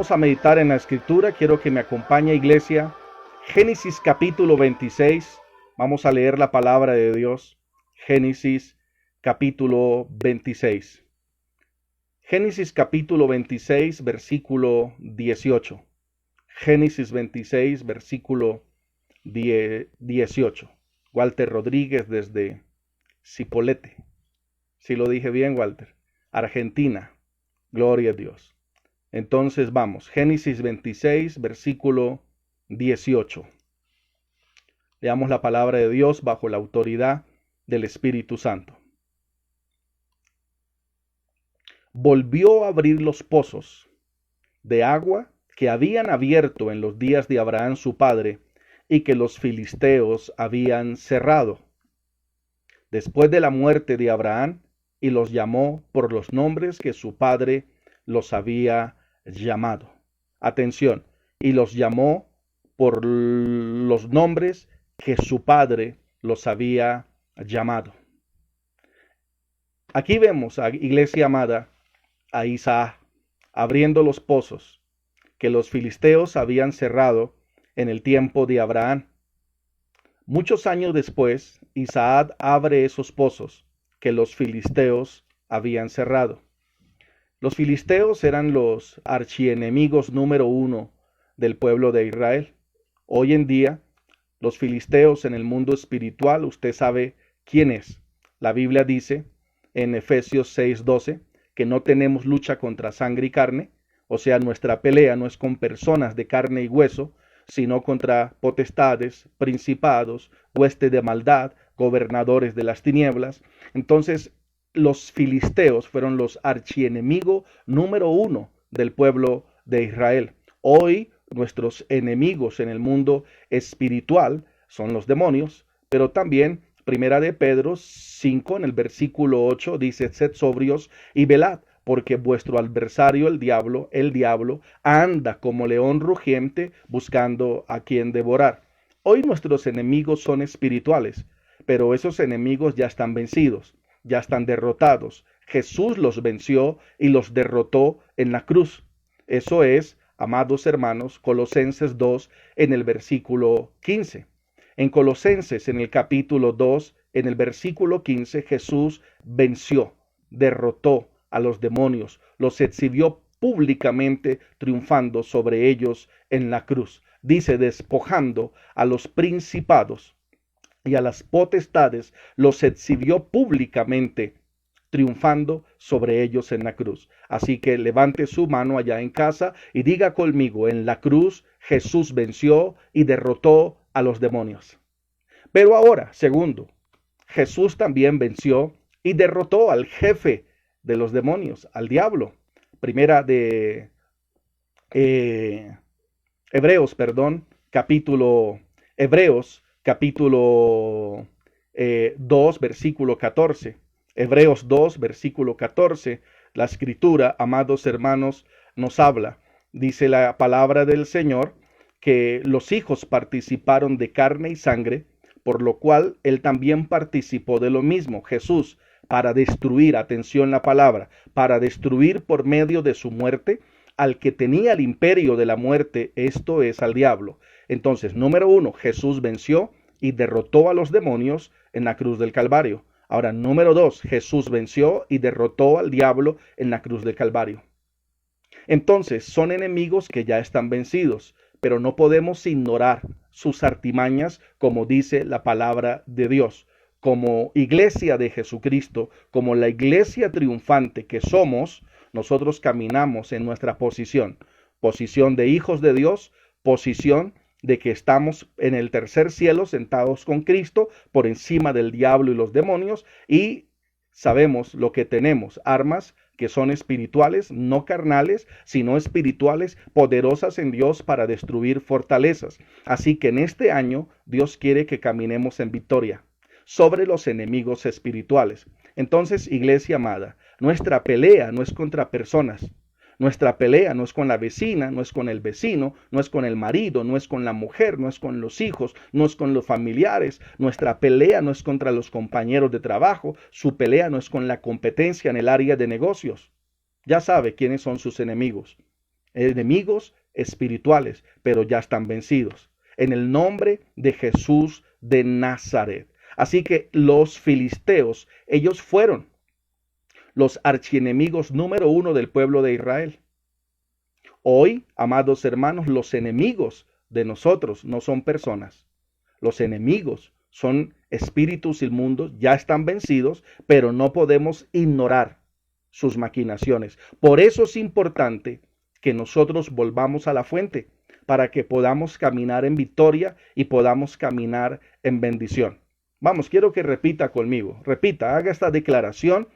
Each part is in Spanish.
Vamos a meditar en la escritura. Quiero que me acompañe, iglesia. Génesis capítulo 26. Vamos a leer la palabra de Dios. Génesis capítulo 26. Génesis capítulo 26, versículo 18. Génesis 26, versículo 18. Walter Rodríguez desde Cipolletti. Si lo dije bien, Walter. Argentina. Gloria a Dios. Entonces vamos. Génesis 26, versículo 18. Leamos la palabra de Dios bajo la autoridad del Espíritu Santo. Volvió a abrir los pozos de agua que habían abierto en los días de Abraham su padre y que los filisteos habían cerrado después de la muerte de Abraham, y los llamó por los nombres que su padre los había llamado. Atención, y los llamó por los nombres que su padre los había llamado. Aquí vemos, iglesia amada, a Isaac abriendo los pozos que los filisteos habían cerrado en el tiempo de Abraham. Muchos años después, Isaac abre esos pozos que los filisteos habían cerrado. Los filisteos eran los archienemigos número 1 del pueblo de Israel. Hoy en día, los filisteos en el mundo espiritual, usted sabe quién es. La Biblia dice en Efesios 6:12 que no tenemos lucha contra sangre y carne, o sea, nuestra pelea no es con personas de carne y hueso, sino contra potestades, principados, huestes de maldad, gobernadores de las tinieblas. Entonces, los filisteos fueron los archienemigos número 1 del pueblo de Israel. Hoy, nuestros enemigos en el mundo espiritual son los demonios, pero también Primera de Pedro 5 en el versículo 8 dice: sed sobrios y velad, porque vuestro adversario el diablo anda como león rugiente buscando a quien devorar. Hoy nuestros enemigos son espirituales, pero esos enemigos ya están vencidos, ya están derrotados. Jesús los venció y los derrotó en la cruz. Eso es, amados hermanos, Colosenses 2 en el versículo 15. En Colosenses, en el capítulo 2, en el versículo 15, Jesús venció, derrotó a los demonios, los exhibió públicamente, triunfando sobre ellos en la cruz. Dice, despojando a los principados y a las potestades, los exhibió públicamente, triunfando sobre ellos en la cruz. Así que levante su mano allá en casa y diga conmigo: en la cruz Jesús venció y derrotó a los demonios. Pero ahora, segundo, Jesús también venció y derrotó al jefe de los demonios, al diablo. Primera de Hebreos, capítulo 2, versículo 14. Hebreos 2, versículo 14. La escritura, amados hermanos, nos habla. Dice la palabra del Señor que los hijos participaron de carne y sangre, por lo cual él también participó de lo mismo, Jesús, para destruir, atención la palabra, para destruir por medio de su muerte al que tenía el imperio de la muerte, esto es, al diablo. Entonces, número 1, Jesús venció y derrotó a los demonios en la cruz del Calvario. Ahora, número 2, Jesús venció y derrotó al diablo en la cruz del Calvario. Entonces, son enemigos que ya están vencidos, pero no podemos ignorar sus artimañas, como dice la palabra de Dios. Como iglesia de Jesucristo, como la iglesia triunfante que somos, nosotros caminamos en nuestra posición de hijos de Dios, posición de que estamos en el tercer cielo sentados con Cristo por encima del diablo y los demonios, y sabemos lo que tenemos: armas que son espirituales, no carnales, sino espirituales, poderosas en Dios para destruir fortalezas. Así que en este año Dios quiere que caminemos en victoria sobre los enemigos espirituales. Entonces, iglesia amada, nuestra pelea no es contra personas. Nuestra pelea no es con la vecina, no es con el vecino, no es con el marido, no es con la mujer, no es con los hijos, no es con los familiares. Nuestra pelea no es contra los compañeros de trabajo. Su pelea no es con la competencia en el área de negocios. Ya sabe quiénes son sus enemigos. enemigos espirituales, pero ya están vencidos. En el nombre de Jesús de Nazaret. Así que los filisteos, ellos fueron los archienemigos número uno del pueblo de Israel. Hoy, amados hermanos, los enemigos de nosotros no son personas. Los enemigos son espíritus inmundos, ya están vencidos, pero no podemos ignorar sus maquinaciones. Por eso es importante que nosotros volvamos a la fuente, para que podamos caminar en victoria y podamos caminar en bendición. Vamos, quiero que repita conmigo. Repita, haga esta declaración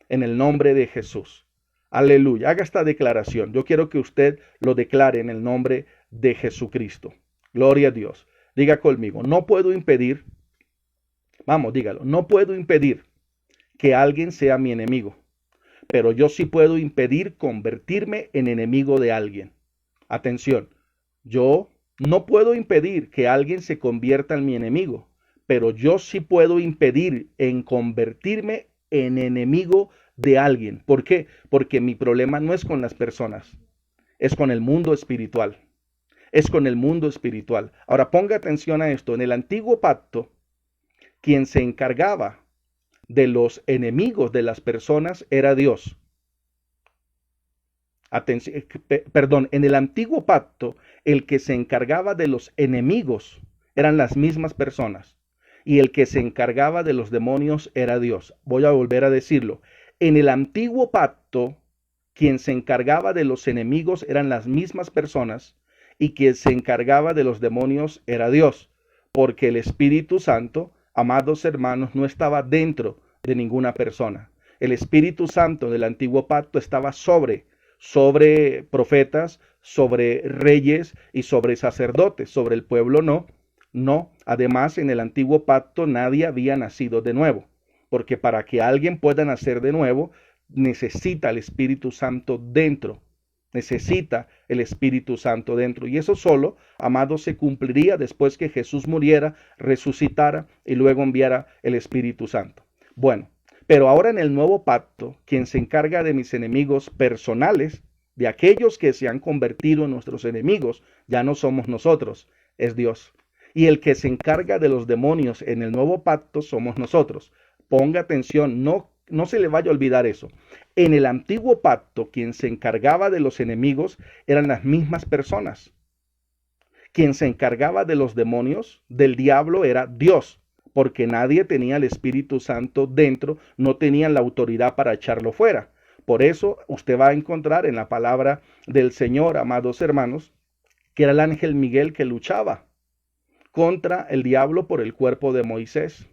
en el nombre de Jesús. Aleluya, haga esta declaración. Yo quiero que usted lo declare en el nombre de Jesucristo. Gloria a Dios. Diga conmigo, no puedo impedir, vamos, dígalo, no puedo impedir que alguien sea mi enemigo, pero yo sí puedo impedir convertirme en enemigo de alguien. Atención, yo no puedo impedir que alguien se convierta en mi enemigo, pero yo sí puedo impedir en convertirme en enemigo de alguien. ¿Por qué? Porque mi problema no es con las personas, es con el mundo espiritual. Es con el mundo espiritual. Ahora ponga atención a esto. En el antiguo pacto, quien se encargaba de los enemigos de las personas era Dios. En el antiguo pacto, el que se encargaba de los enemigos eran las mismas personas. Y el que se encargaba de los demonios era Dios. Voy a volver a decirlo. En el antiguo pacto, quien se encargaba de los enemigos eran las mismas personas. Y quien se encargaba de los demonios era Dios, porque el Espíritu Santo, amados hermanos, no estaba dentro de ninguna persona. El Espíritu Santo del antiguo pacto estaba sobre profetas, sobre reyes y sobre sacerdotes. Sobre el pueblo no. Además, en el antiguo pacto nadie había nacido de nuevo, porque para que alguien pueda nacer de nuevo, necesita el Espíritu Santo dentro. Necesita el Espíritu Santo dentro. Y eso solo, amados, se cumpliría después que Jesús muriera, resucitara y luego enviara el Espíritu Santo. Bueno, pero ahora en el nuevo pacto, quien se encarga de mis enemigos personales, de aquellos que se han convertido en nuestros enemigos, ya no somos nosotros, es Dios. Y el que se encarga de los demonios en el nuevo pacto somos nosotros. Ponga atención, no se le vaya a olvidar eso. En el antiguo pacto, quien se encargaba de los enemigos eran las mismas personas. Quien se encargaba de los demonios, del diablo, era Dios, porque nadie tenía el Espíritu Santo dentro, no tenían la autoridad para echarlo fuera. Por eso usted va a encontrar en la palabra del Señor, amados hermanos, que era el ángel Miguel que luchaba contra el diablo por el cuerpo de Moisés.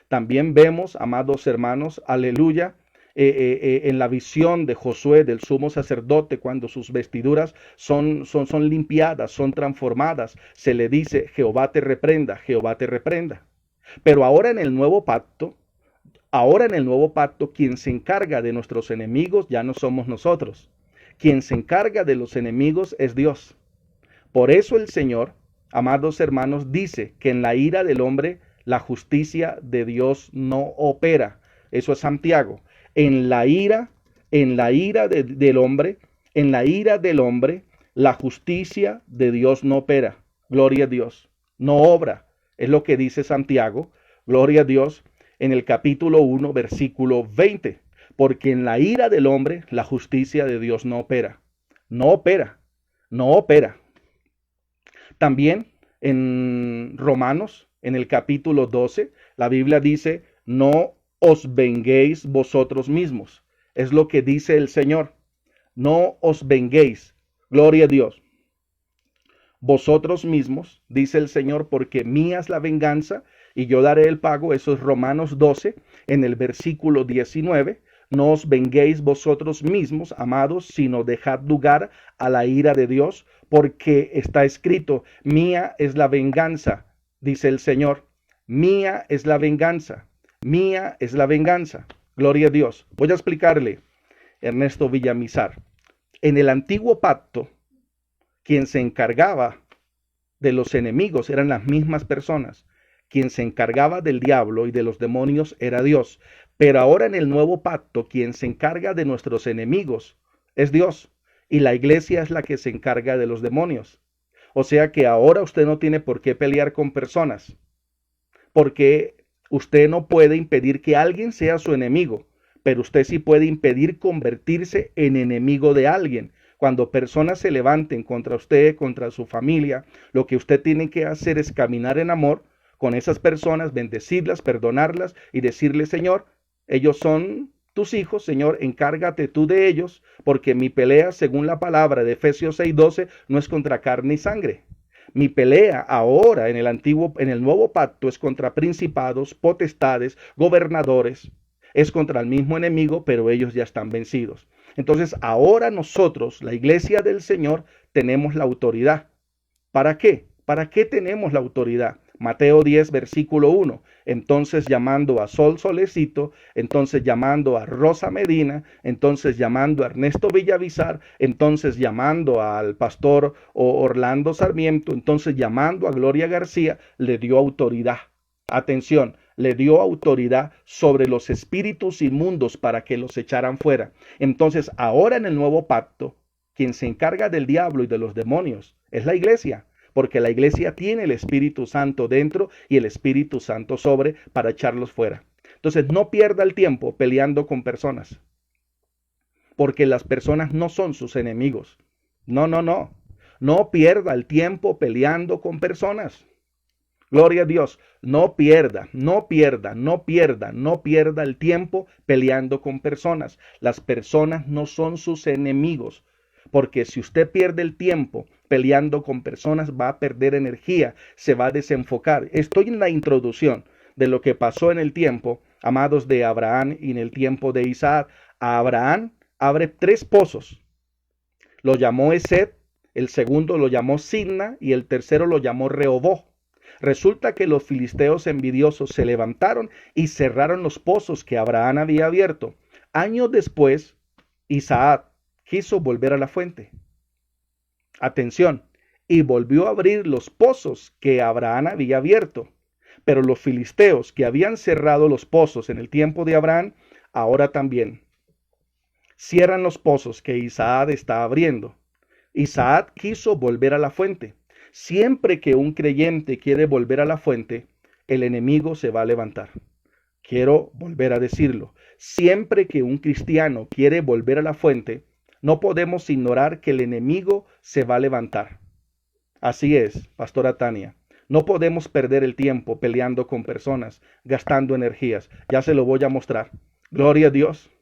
También vemos, amados hermanos, aleluya, en la visión de Josué, del sumo sacerdote, cuando sus vestiduras son limpiadas, son transformadas, se le dice, Jehová te reprenda, Jehová te reprenda. Pero ahora en el nuevo pacto, quien se encarga de nuestros enemigos ya no somos nosotros. Quien se encarga de los enemigos es Dios. Por eso el Señor, amados hermanos, dice que en la ira del hombre la justicia de Dios no opera. Eso es Santiago. En la ira del hombre, la justicia de Dios no opera. Gloria a Dios. No obra. Es lo que dice Santiago. Gloria a Dios. En el capítulo 1, versículo 20. Porque en la ira del hombre, la justicia de Dios no opera. No opera. No opera. También en Romanos, en el capítulo 12, la Biblia dice, no os venguéis vosotros mismos. Es lo que dice el Señor. No os venguéis. Gloria a Dios. Vosotros mismos, dice el Señor, porque mía es la venganza y yo daré el pago. Eso es Romanos 12, en el versículo 19. No os venguéis vosotros mismos, amados, sino dejad lugar a la ira de Dios, porque está escrito, mía es la venganza, dice el Señor. Mía es la venganza. Mía es la venganza. Gloria a Dios. Voy a explicarle, Ernesto Villamizar. En el antiguo pacto, quien se encargaba de los enemigos eran las mismas personas. Quien se encargaba del diablo y de los demonios era Dios. Pero ahora en el nuevo pacto, quien se encarga de nuestros enemigos es Dios. y la iglesia es la que se encarga de los demonios. O sea que ahora usted no tiene por qué pelear con personas, porque usted no puede impedir que alguien sea su enemigo, pero usted sí puede impedir convertirse en enemigo de alguien. Cuando personas se levanten contra usted, contra su familia, lo que usted tiene que hacer es caminar en amor con esas personas, bendecirlas, perdonarlas y decirle, Señor, ellos son tus hijos, Señor, encárgate tú de ellos, porque mi pelea, según la palabra de Efesios 6:12, no es contra carne y sangre. Mi pelea ahora en el nuevo pacto es contra principados, potestades, gobernadores. Es contra el mismo enemigo, pero ellos ya están vencidos. Entonces, ahora nosotros, la iglesia del Señor, tenemos la autoridad. ¿Para qué? ¿Para qué tenemos la autoridad? Mateo 10, versículo 1. Entonces llamando a Sol Solecito, entonces llamando a Rosa Medina, entonces llamando a Ernesto Villavizar, entonces llamando al pastor Orlando Sarmiento, entonces llamando a Gloria García, le dio autoridad. Atención, le dio autoridad sobre los espíritus inmundos para que los echaran fuera. Entonces, ahora en el nuevo pacto, quien se encarga del diablo y de los demonios es la iglesia, porque la iglesia tiene el Espíritu Santo dentro y el Espíritu Santo sobre para echarlos fuera. Entonces, no pierda el tiempo peleando con personas, porque las personas no son sus enemigos. No, no, no. No pierda el tiempo peleando con personas. Gloria a Dios, no pierda el tiempo peleando con personas. Las personas no son sus enemigos, porque si usted pierde el tiempo peleando con personas, va a perder energía, se va a desenfocar. Estoy en la introducción de lo que pasó en el tiempo, amados, de Abraham y en el tiempo de Isaac. A Abraham abre 3 pozos. Lo llamó Esed, el segundo lo llamó Sidna y el tercero lo llamó Rehoboth. Resulta que los filisteos envidiosos se levantaron y cerraron los pozos que Abraham había abierto. Años después, Isaac quiso volver a la fuente. Atención, y volvió a abrir los pozos que Abraham había abierto. Pero los filisteos que habían cerrado los pozos en el tiempo de Abraham, ahora también cierran los pozos que Isaac está abriendo. Isaac quiso volver a la fuente. Siempre que un creyente quiere volver a la fuente, el enemigo se va a levantar. Quiero volver a decirlo. Siempre que un cristiano quiere volver a la fuente, no podemos ignorar que el enemigo se va a levantar. Así es, pastora Tania. No podemos perder el tiempo peleando con personas, gastando energías. Ya se lo voy a mostrar. Gloria a Dios.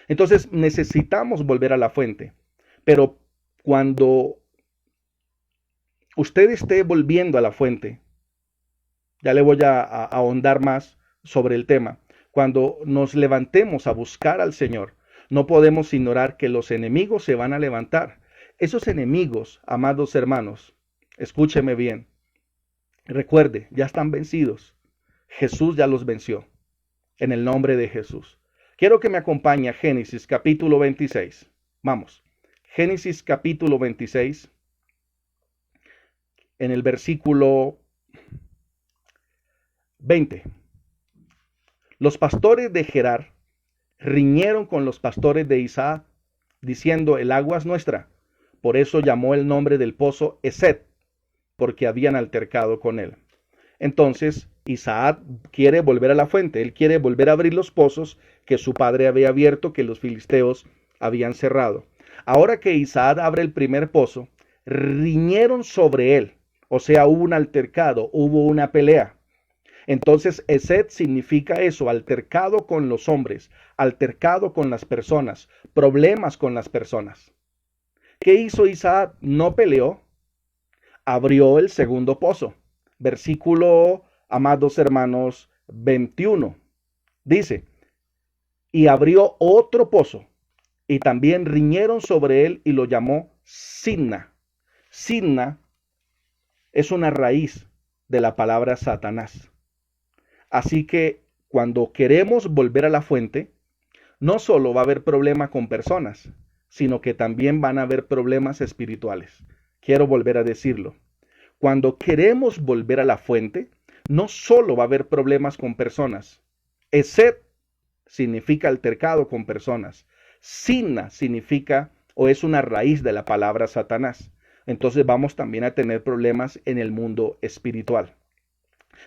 Entonces necesitamos volver a la fuente. Pero cuando usted esté volviendo a la fuente, ya le voy a ahondar más sobre el tema. Cuando nos levantemos a buscar al Señor, no podemos ignorar que los enemigos se van a levantar. Esos enemigos, amados hermanos, escúcheme bien. Recuerde, ya están vencidos. Jesús ya los venció. En el nombre de Jesús. Quiero que me acompañe a Génesis capítulo 26. Vamos. Génesis capítulo 26. En el versículo 20. Los pastores de Gerar riñeron con los pastores de Isaac, diciendo, el agua es nuestra. Por eso llamó el nombre del pozo Esed, porque habían altercado con él. Entonces Isaac quiere volver a la fuente, él quiere volver a abrir los pozos que su padre había abierto, que los filisteos habían cerrado. Ahora que Isaac abre el primer pozo, riñeron sobre él, o sea, hubo un altercado, hubo una pelea. Entonces, Esed significa eso, altercado con los hombres, altercado con las personas, problemas con las personas. ¿Qué hizo Isaac? No peleó, abrió el segundo pozo. Versículo, amados hermanos, 21. Dice, y abrió otro pozo, y también riñeron sobre él y lo llamó Sidna. Sidna es una raíz de la palabra Satanás. Así que cuando queremos volver a la fuente, no solo va a haber problemas con personas, sino que también van a haber problemas espirituales. Quiero volver a decirlo. Cuando queremos volver a la fuente, no solo va a haber problemas con personas. Esed significa altercado con personas. Sidna significa o es una raíz de la palabra Satanás. Entonces vamos también a tener problemas en el mundo espiritual.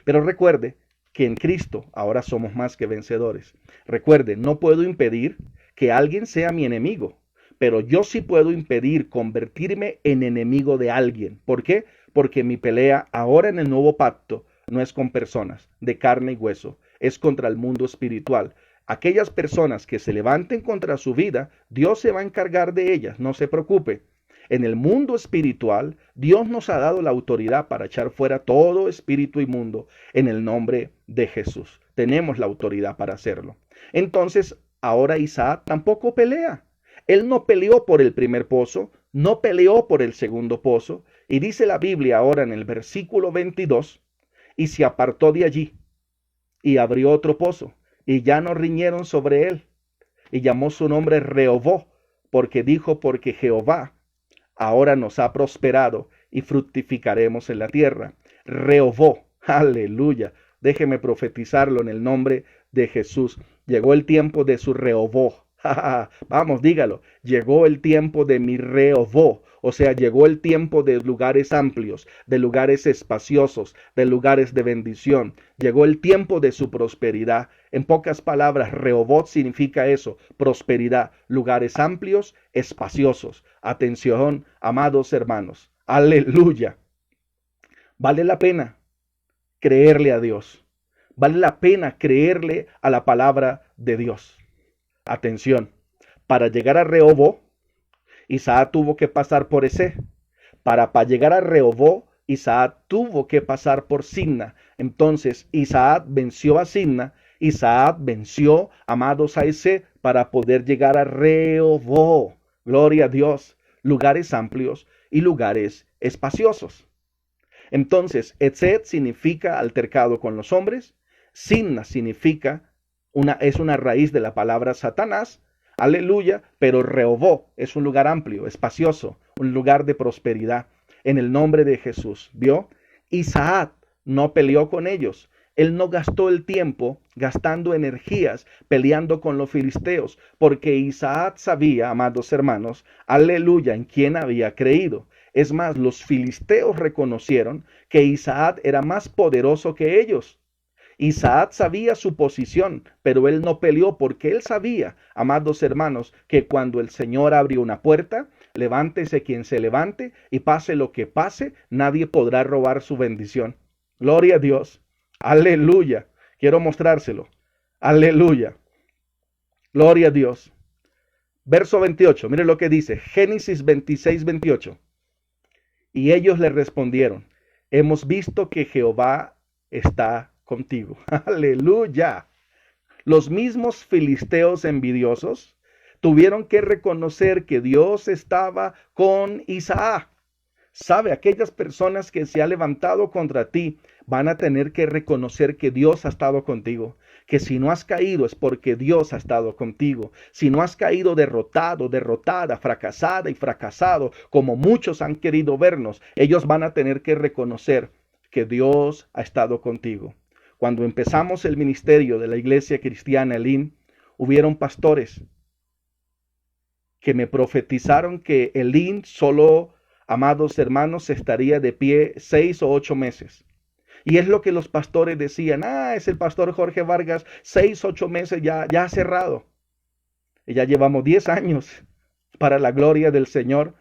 Pero recuerde que en Cristo ahora somos más que vencedores. Recuerde, no puedo impedir que alguien sea mi enemigo, pero yo sí puedo impedir convertirme en enemigo de alguien. ¿Por qué? Porque mi pelea ahora en el nuevo pacto no es con personas de carne y hueso, es contra el mundo espiritual. Aquellas personas que se levanten contra su vida, Dios se va a encargar de ellas, no se preocupe. En el mundo espiritual, Dios nos ha dado la autoridad para echar fuera todo espíritu inmundo en el nombre de Jesús. Tenemos la autoridad para hacerlo. Entonces, ahora Isaac tampoco pelea. Él no peleó por el primer pozo, no peleó por el segundo pozo, y dice la Biblia ahora en el versículo 22, y se apartó de allí, y abrió otro pozo, y ya no riñeron sobre él, y llamó su nombre Rehoboth, porque dijo, porque Jehová ahora nos ha prosperado y fructificaremos en la tierra. Rehoboth, aleluya. Déjeme profetizarlo en el nombre de Jesús. Llegó el tiempo de su Rehoboth. Vamos, dígalo. Llegó el tiempo de mi Rehoboth. O sea, llegó el tiempo de lugares amplios, de lugares espaciosos, de lugares de bendición. Llegó el tiempo de su prosperidad. En pocas palabras, Rehoboth significa eso, prosperidad, lugares amplios, espaciosos. Atención, amados hermanos. Aleluya. Vale la pena creerle a Dios. Vale la pena creerle a la palabra de Dios. Atención, para llegar a Rehoboth, Isaac tuvo que pasar por Esé. Para llegar a Rehoboth, Isaac tuvo que pasar por Simna. Entonces Isaac venció a Simna, Isaac venció, amados, a Esé para poder llegar a Rehoboth. Gloria a Dios. Lugares amplios y lugares espaciosos. Entonces, Esé significa altercado con los hombres. Simna significa es una raíz de la palabra Satanás. Aleluya, pero Rehoboth es un lugar amplio, espacioso, un lugar de prosperidad. En el nombre de Jesús, ¿vio? Isaac no peleó con ellos. Él no gastó el tiempo gastando energías peleando con los filisteos, porque Isaac sabía, amados hermanos, aleluya, en quién había creído. Es más, los filisteos reconocieron que Isaac era más poderoso que ellos. Isaac sabía su posición, pero él no peleó porque él sabía, amados hermanos, que cuando el Señor abrió una puerta, levántese quien se levante y pase lo que pase, nadie podrá robar su bendición. Gloria a Dios. Aleluya. Quiero mostrárselo. Aleluya. Gloria a Dios. Verso 28. Mire lo que dice. Génesis 26, 28. Y ellos le respondieron, hemos visto que Jehová está contigo. Aleluya. Los mismos filisteos envidiosos tuvieron que reconocer que Dios estaba con Isaac. Sabe, aquellas personas que se han levantado contra ti van a tener que reconocer que Dios ha estado contigo. Que si no has caído es porque Dios ha estado contigo. Si no has caído derrotado, derrotada, fracasada y fracasado, como muchos han querido vernos, ellos van a tener que reconocer que Dios ha estado contigo. Cuando empezamos el ministerio de la iglesia cristiana Elim, hubieron pastores que me profetizaron que Elim solo, amados hermanos, estaría de pie 6 o 8 meses. Y es lo que los pastores decían, es el pastor Jorge Vargas, 6, 8 meses ya ha cerrado. Y ya llevamos 10 años para la gloria del Señor,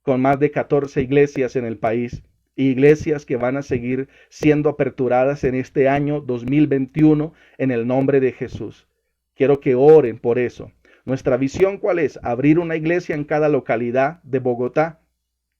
con más de 14 iglesias en el país. Iglesias que van a seguir siendo aperturadas en este año 2021 en el nombre de Jesús. Quiero que oren por eso. Nuestra visión, ¿cuál es? Abrir una iglesia en cada localidad de Bogotá,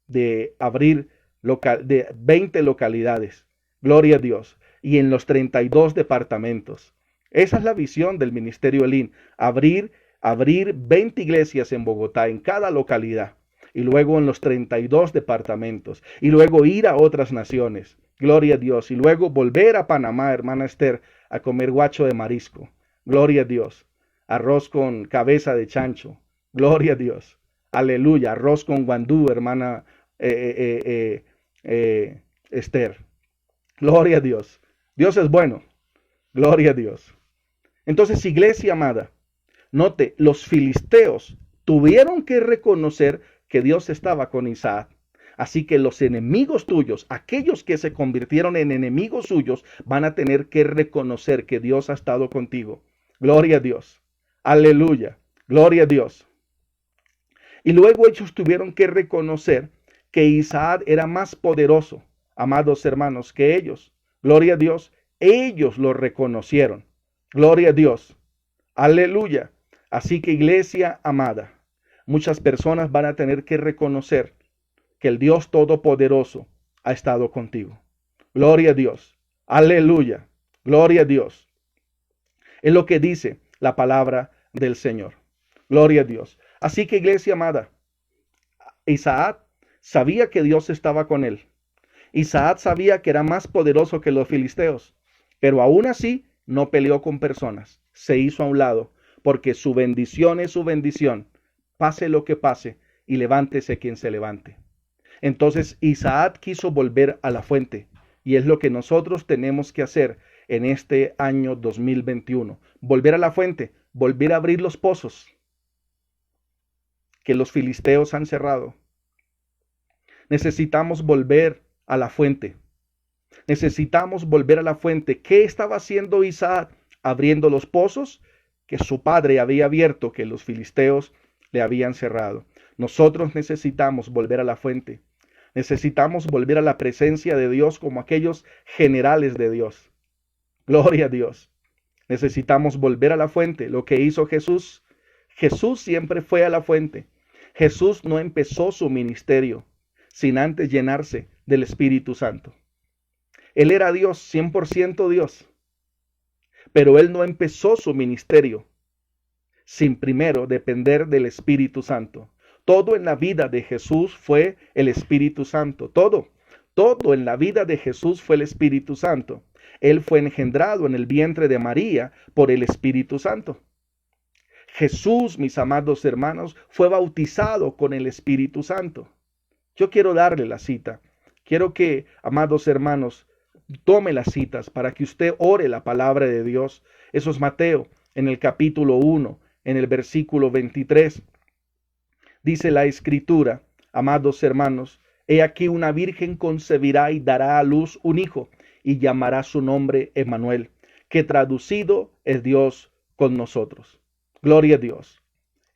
de abrir de 20 localidades. Gloria a Dios. Y en los 32 departamentos. Esa es la visión del Ministerio Elim. Abrir 20 iglesias en Bogotá, en cada localidad. Y luego en los 32 departamentos. Y luego ir a otras naciones. Gloria a Dios. Y luego volver a Panamá, hermana Esther, a comer guacho de marisco. Gloria a Dios. Arroz con cabeza de chancho. Gloria a Dios. Aleluya. Arroz con guandú, hermana Esther. Gloria a Dios. Dios es bueno. Gloria a Dios. Entonces, iglesia amada, note, los filisteos tuvieron que reconocer que Dios estaba con Isaac. Así que los enemigos tuyos, aquellos que se convirtieron en enemigos suyos, van a tener que reconocer que Dios ha estado contigo. Gloria a Dios. Aleluya. Gloria a Dios. Y luego ellos tuvieron que reconocer que Isaac era más poderoso, amados hermanos, que ellos. Gloria a Dios. Ellos lo reconocieron. Gloria a Dios. Aleluya. Así que, iglesia amada, muchas personas van a tener que reconocer que el Dios Todopoderoso ha estado contigo. Gloria a Dios. Aleluya. Gloria a Dios. Es lo que dice la palabra del Señor. Gloria a Dios. Así que, iglesia amada, Isaac sabía que Dios estaba con él. Isaac sabía que era más poderoso que los filisteos, pero aún así no peleó con personas. Se hizo a un lado, porque su bendición es su bendición. Pase lo que pase y levántese quien se levante. Entonces Isaac quiso volver a la fuente, y es lo que nosotros tenemos que hacer en este año 2021. Volver a la fuente, volver a abrir los pozos que los filisteos han cerrado. Necesitamos volver a la fuente. Necesitamos volver a la fuente. ¿Qué estaba haciendo Isaac? Abriendo los pozos que su padre había abierto, que los filisteos le habían cerrado. Nosotros necesitamos volver a la fuente. Necesitamos volver a la presencia de Dios como aquellos generales de Dios. Gloria a Dios. Necesitamos volver a la fuente. Lo que hizo Jesús. Jesús siempre fue a la fuente. Jesús no empezó su ministerio sin antes llenarse del Espíritu Santo. Él era Dios, 100% Dios. Pero Él no empezó su ministerio sin primero depender del Espíritu Santo. Todo en la vida de Jesús fue el Espíritu Santo. Todo en la vida de Jesús fue el Espíritu Santo. Él fue engendrado en el vientre de María por el Espíritu Santo. Jesús, mis amados hermanos, fue bautizado con el Espíritu Santo. Yo quiero darle la cita. Quiero que, amados hermanos, tome las citas para que usted ore la palabra de Dios. Eso es Mateo, en el capítulo 1, en el versículo 23. Dice la Escritura, amados hermanos, he aquí una virgen concebirá y dará a luz un hijo, y llamará su nombre Emmanuel, que traducido es Dios con nosotros. Gloria a Dios.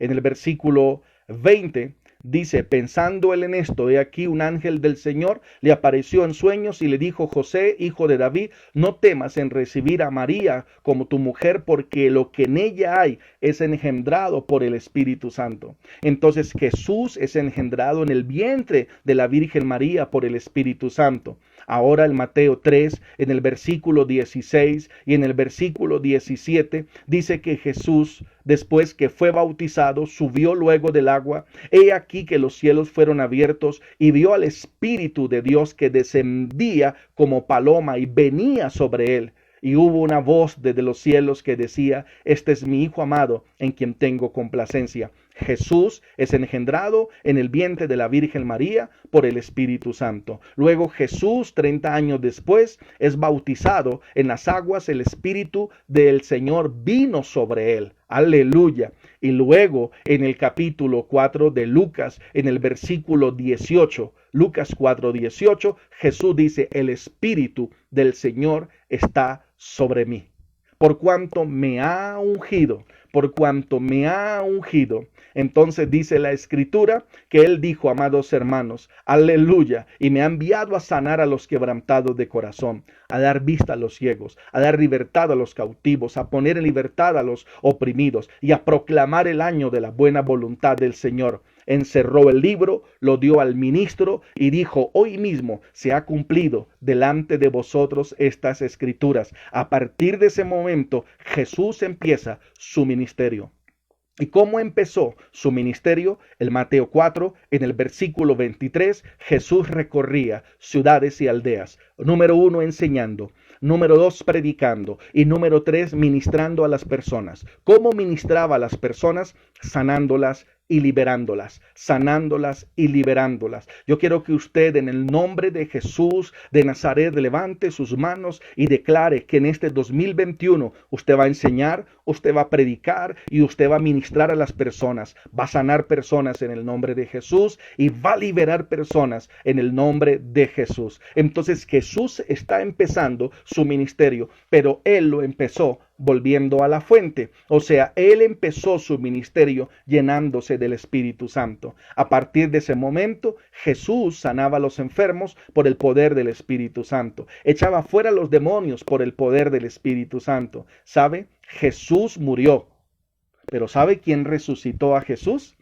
En el versículo 20 dice, pensando él en esto, he aquí un ángel del Señor le apareció en sueños y le dijo, José, hijo de David, no temas en recibir a María como tu mujer, porque lo que en ella hay es engendrado por el Espíritu Santo. Entonces Jesús es engendrado en el vientre de la Virgen María por el Espíritu Santo. Ahora en Mateo 3, en el versículo 16 y en el versículo 17, dice que Jesús, después que fue bautizado, subió luego del agua. He aquí que los cielos fueron abiertos y vio al Espíritu de Dios que descendía como paloma y venía sobre él. Y hubo una voz desde los cielos que decía, este es mi Hijo amado, en quien tengo complacencia. Jesús es engendrado en el vientre de la Virgen María por el Espíritu Santo. Luego Jesús, 30 años después, es bautizado en las aguas. El Espíritu del Señor vino sobre él. Aleluya. Y luego en el capítulo 4 de Lucas, en el versículo 18, Lucas 4:18, Jesús dice, el Espíritu del Señor está sobre mí, por cuanto me ha ungido, por cuanto me ha ungido. Entonces dice la Escritura que Él dijo, amados hermanos, aleluya, y me ha enviado a sanar a los quebrantados de corazón, a dar vista a los ciegos, a dar libertad a los cautivos, a poner en libertad a los oprimidos y a proclamar el año de la buena voluntad del Señor. Encerró el libro, lo dio al ministro y dijo, hoy mismo se ha cumplido delante de vosotros estas escrituras. A partir de ese momento, Jesús empieza su ministerio. ¿Y cómo empezó su ministerio? En Mateo 4, en el versículo 23, Jesús recorría ciudades y aldeas. Número 1, enseñando. Número 2, predicando. Y número 3, ministrando a las personas. ¿Cómo ministraba a las personas? Sanándolas y liberándolas, sanándolas y liberándolas. Yo quiero que usted en el nombre de Jesús de Nazaret levante sus manos y declare que en este 2021 usted va a enseñar, usted va a predicar y usted va a ministrar a las personas, va a sanar personas en el nombre de Jesús y va a liberar personas en el nombre de Jesús. Entonces Jesús está empezando su ministerio, pero Él lo empezó volviendo a la fuente. O sea, Él empezó su ministerio llenándose del Espíritu Santo. A partir de ese momento, Jesús sanaba a los enfermos por el poder del Espíritu Santo. Echaba fuera a los demonios por el poder del Espíritu Santo. ¿Sabe? Jesús murió. Pero ¿sabe quién resucitó a Jesús?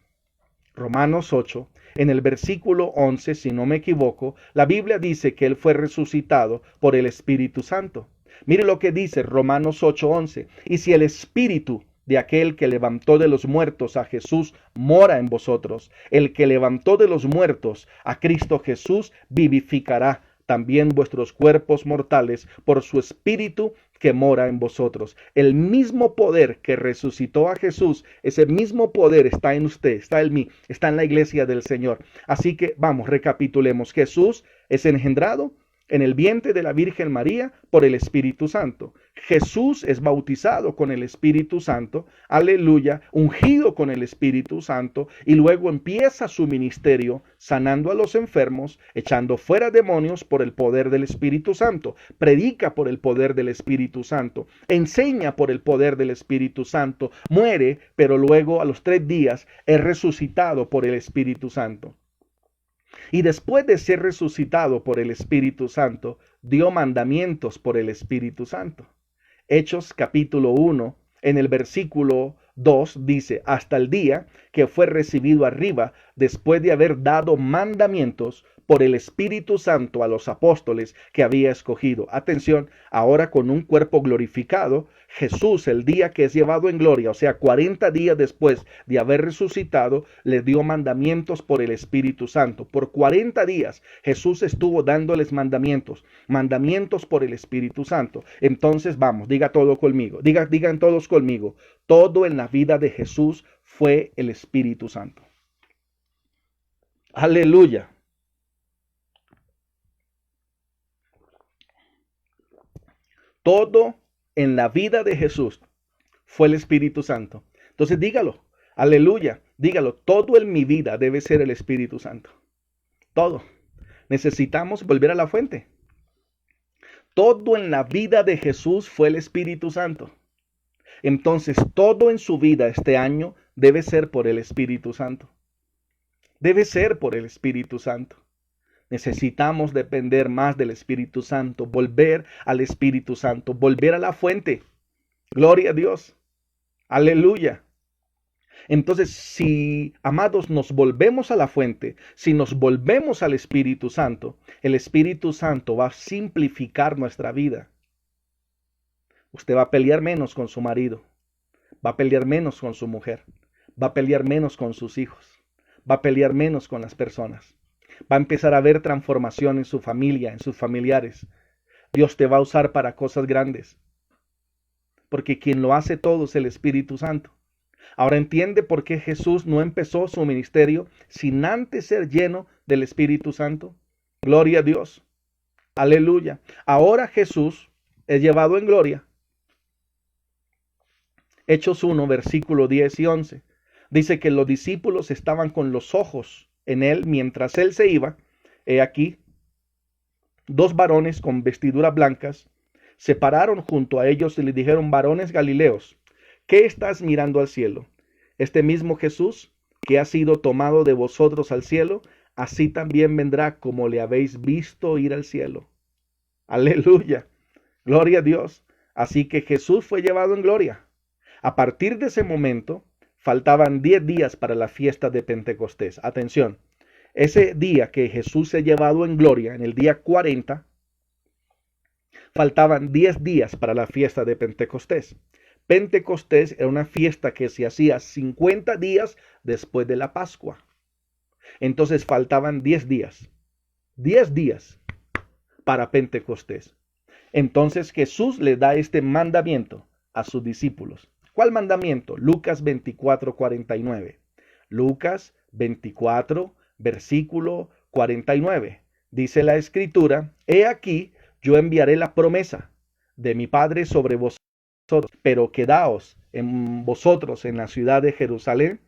Romanos 8, en el versículo 11, si no me equivoco, la Biblia dice que Él fue resucitado por el Espíritu Santo. Mire lo que dice Romanos 8:11. Y si el Espíritu de aquel que levantó de los muertos a Jesús mora en vosotros, el que levantó de los muertos a Cristo Jesús vivificará también vuestros cuerpos mortales por su Espíritu que mora en vosotros. El mismo poder que resucitó a Jesús, ese mismo poder está en usted, está en mí, está en la iglesia del Señor. Así que vamos, recapitulemos. Jesús es engendrado en el vientre de la Virgen María por el Espíritu Santo. Jesús es bautizado con el Espíritu Santo, aleluya, ungido con el Espíritu Santo, y luego empieza su ministerio sanando a los enfermos, echando fuera demonios por el poder del Espíritu Santo, predica por el poder del Espíritu Santo, enseña por el poder del Espíritu Santo, muere, pero luego a los 3 días es resucitado por el Espíritu Santo. Y después de ser resucitado por el Espíritu Santo, dio mandamientos por el Espíritu Santo. Hechos capítulo 1, en el versículo 2 dice, hasta el día que fue recibido arriba, después de haber dado mandamientos por el Espíritu Santo a los apóstoles que había escogido. Atención, ahora con un cuerpo glorificado, Jesús, el día que es llevado en gloria, o sea, 40 días después de haber resucitado, le dio mandamientos por el Espíritu Santo. Por 40 días Jesús estuvo dándoles mandamientos por el Espíritu Santo. Entonces vamos, digan todos conmigo, todo en la vida de Jesús fue el Espíritu Santo. Aleluya. Todo en la vida de Jesús fue el Espíritu Santo. Entonces dígalo, aleluya, dígalo, todo en mi vida debe ser el Espíritu Santo. Todo. Necesitamos volver a la fuente. Todo en la vida de Jesús fue el Espíritu Santo. Entonces todo en su vida este año debe ser por el Espíritu Santo. Debe ser por el Espíritu Santo. Necesitamos depender más del Espíritu Santo, volver al Espíritu Santo, volver a la fuente. Gloria a Dios. Aleluya. Entonces, si, amados, nos volvemos a la fuente, si nos volvemos al Espíritu Santo, el Espíritu Santo va a simplificar nuestra vida. Usted va a pelear menos con su marido, va a pelear menos con su mujer, va a pelear menos con sus hijos, va a pelear menos con las personas. Va a empezar a ver transformación en su familia, en sus familiares. Dios te va a usar para cosas grandes. Porque quien lo hace todo es el Espíritu Santo. Ahora entiende por qué Jesús no empezó su ministerio sin antes ser lleno del Espíritu Santo. Gloria a Dios. Aleluya. Ahora Jesús es llevado en gloria. Hechos 1, versículo 10 y 11. Dice que los discípulos estaban con los ojos en él mientras él se iba. He aquí, 2 varones con vestiduras blancas se pararon junto a ellos y le dijeron: varones galileos, ¿qué estás mirando al cielo? Este mismo Jesús que ha sido tomado de vosotros al cielo, así también vendrá como le habéis visto ir al cielo. Aleluya, gloria a Dios. Así que Jesús fue llevado en gloria. A partir de ese momento, faltaban 10 días para la fiesta de Pentecostés. Atención, ese día que Jesús se ha llevado en gloria, en el día 40, faltaban 10 días para la fiesta de Pentecostés. Pentecostés era una fiesta que se hacía 50 días después de la Pascua. Entonces faltaban 10 días. 10 días para Pentecostés. Entonces Jesús le da este mandamiento a sus discípulos. ¿Cuál mandamiento? Lucas 24:49. Lucas 24, versículo 49. Dice la Escritura: He aquí, yo enviaré la promesa de mi Padre sobre vosotros, pero quedaos en vosotros en la ciudad de Jerusalén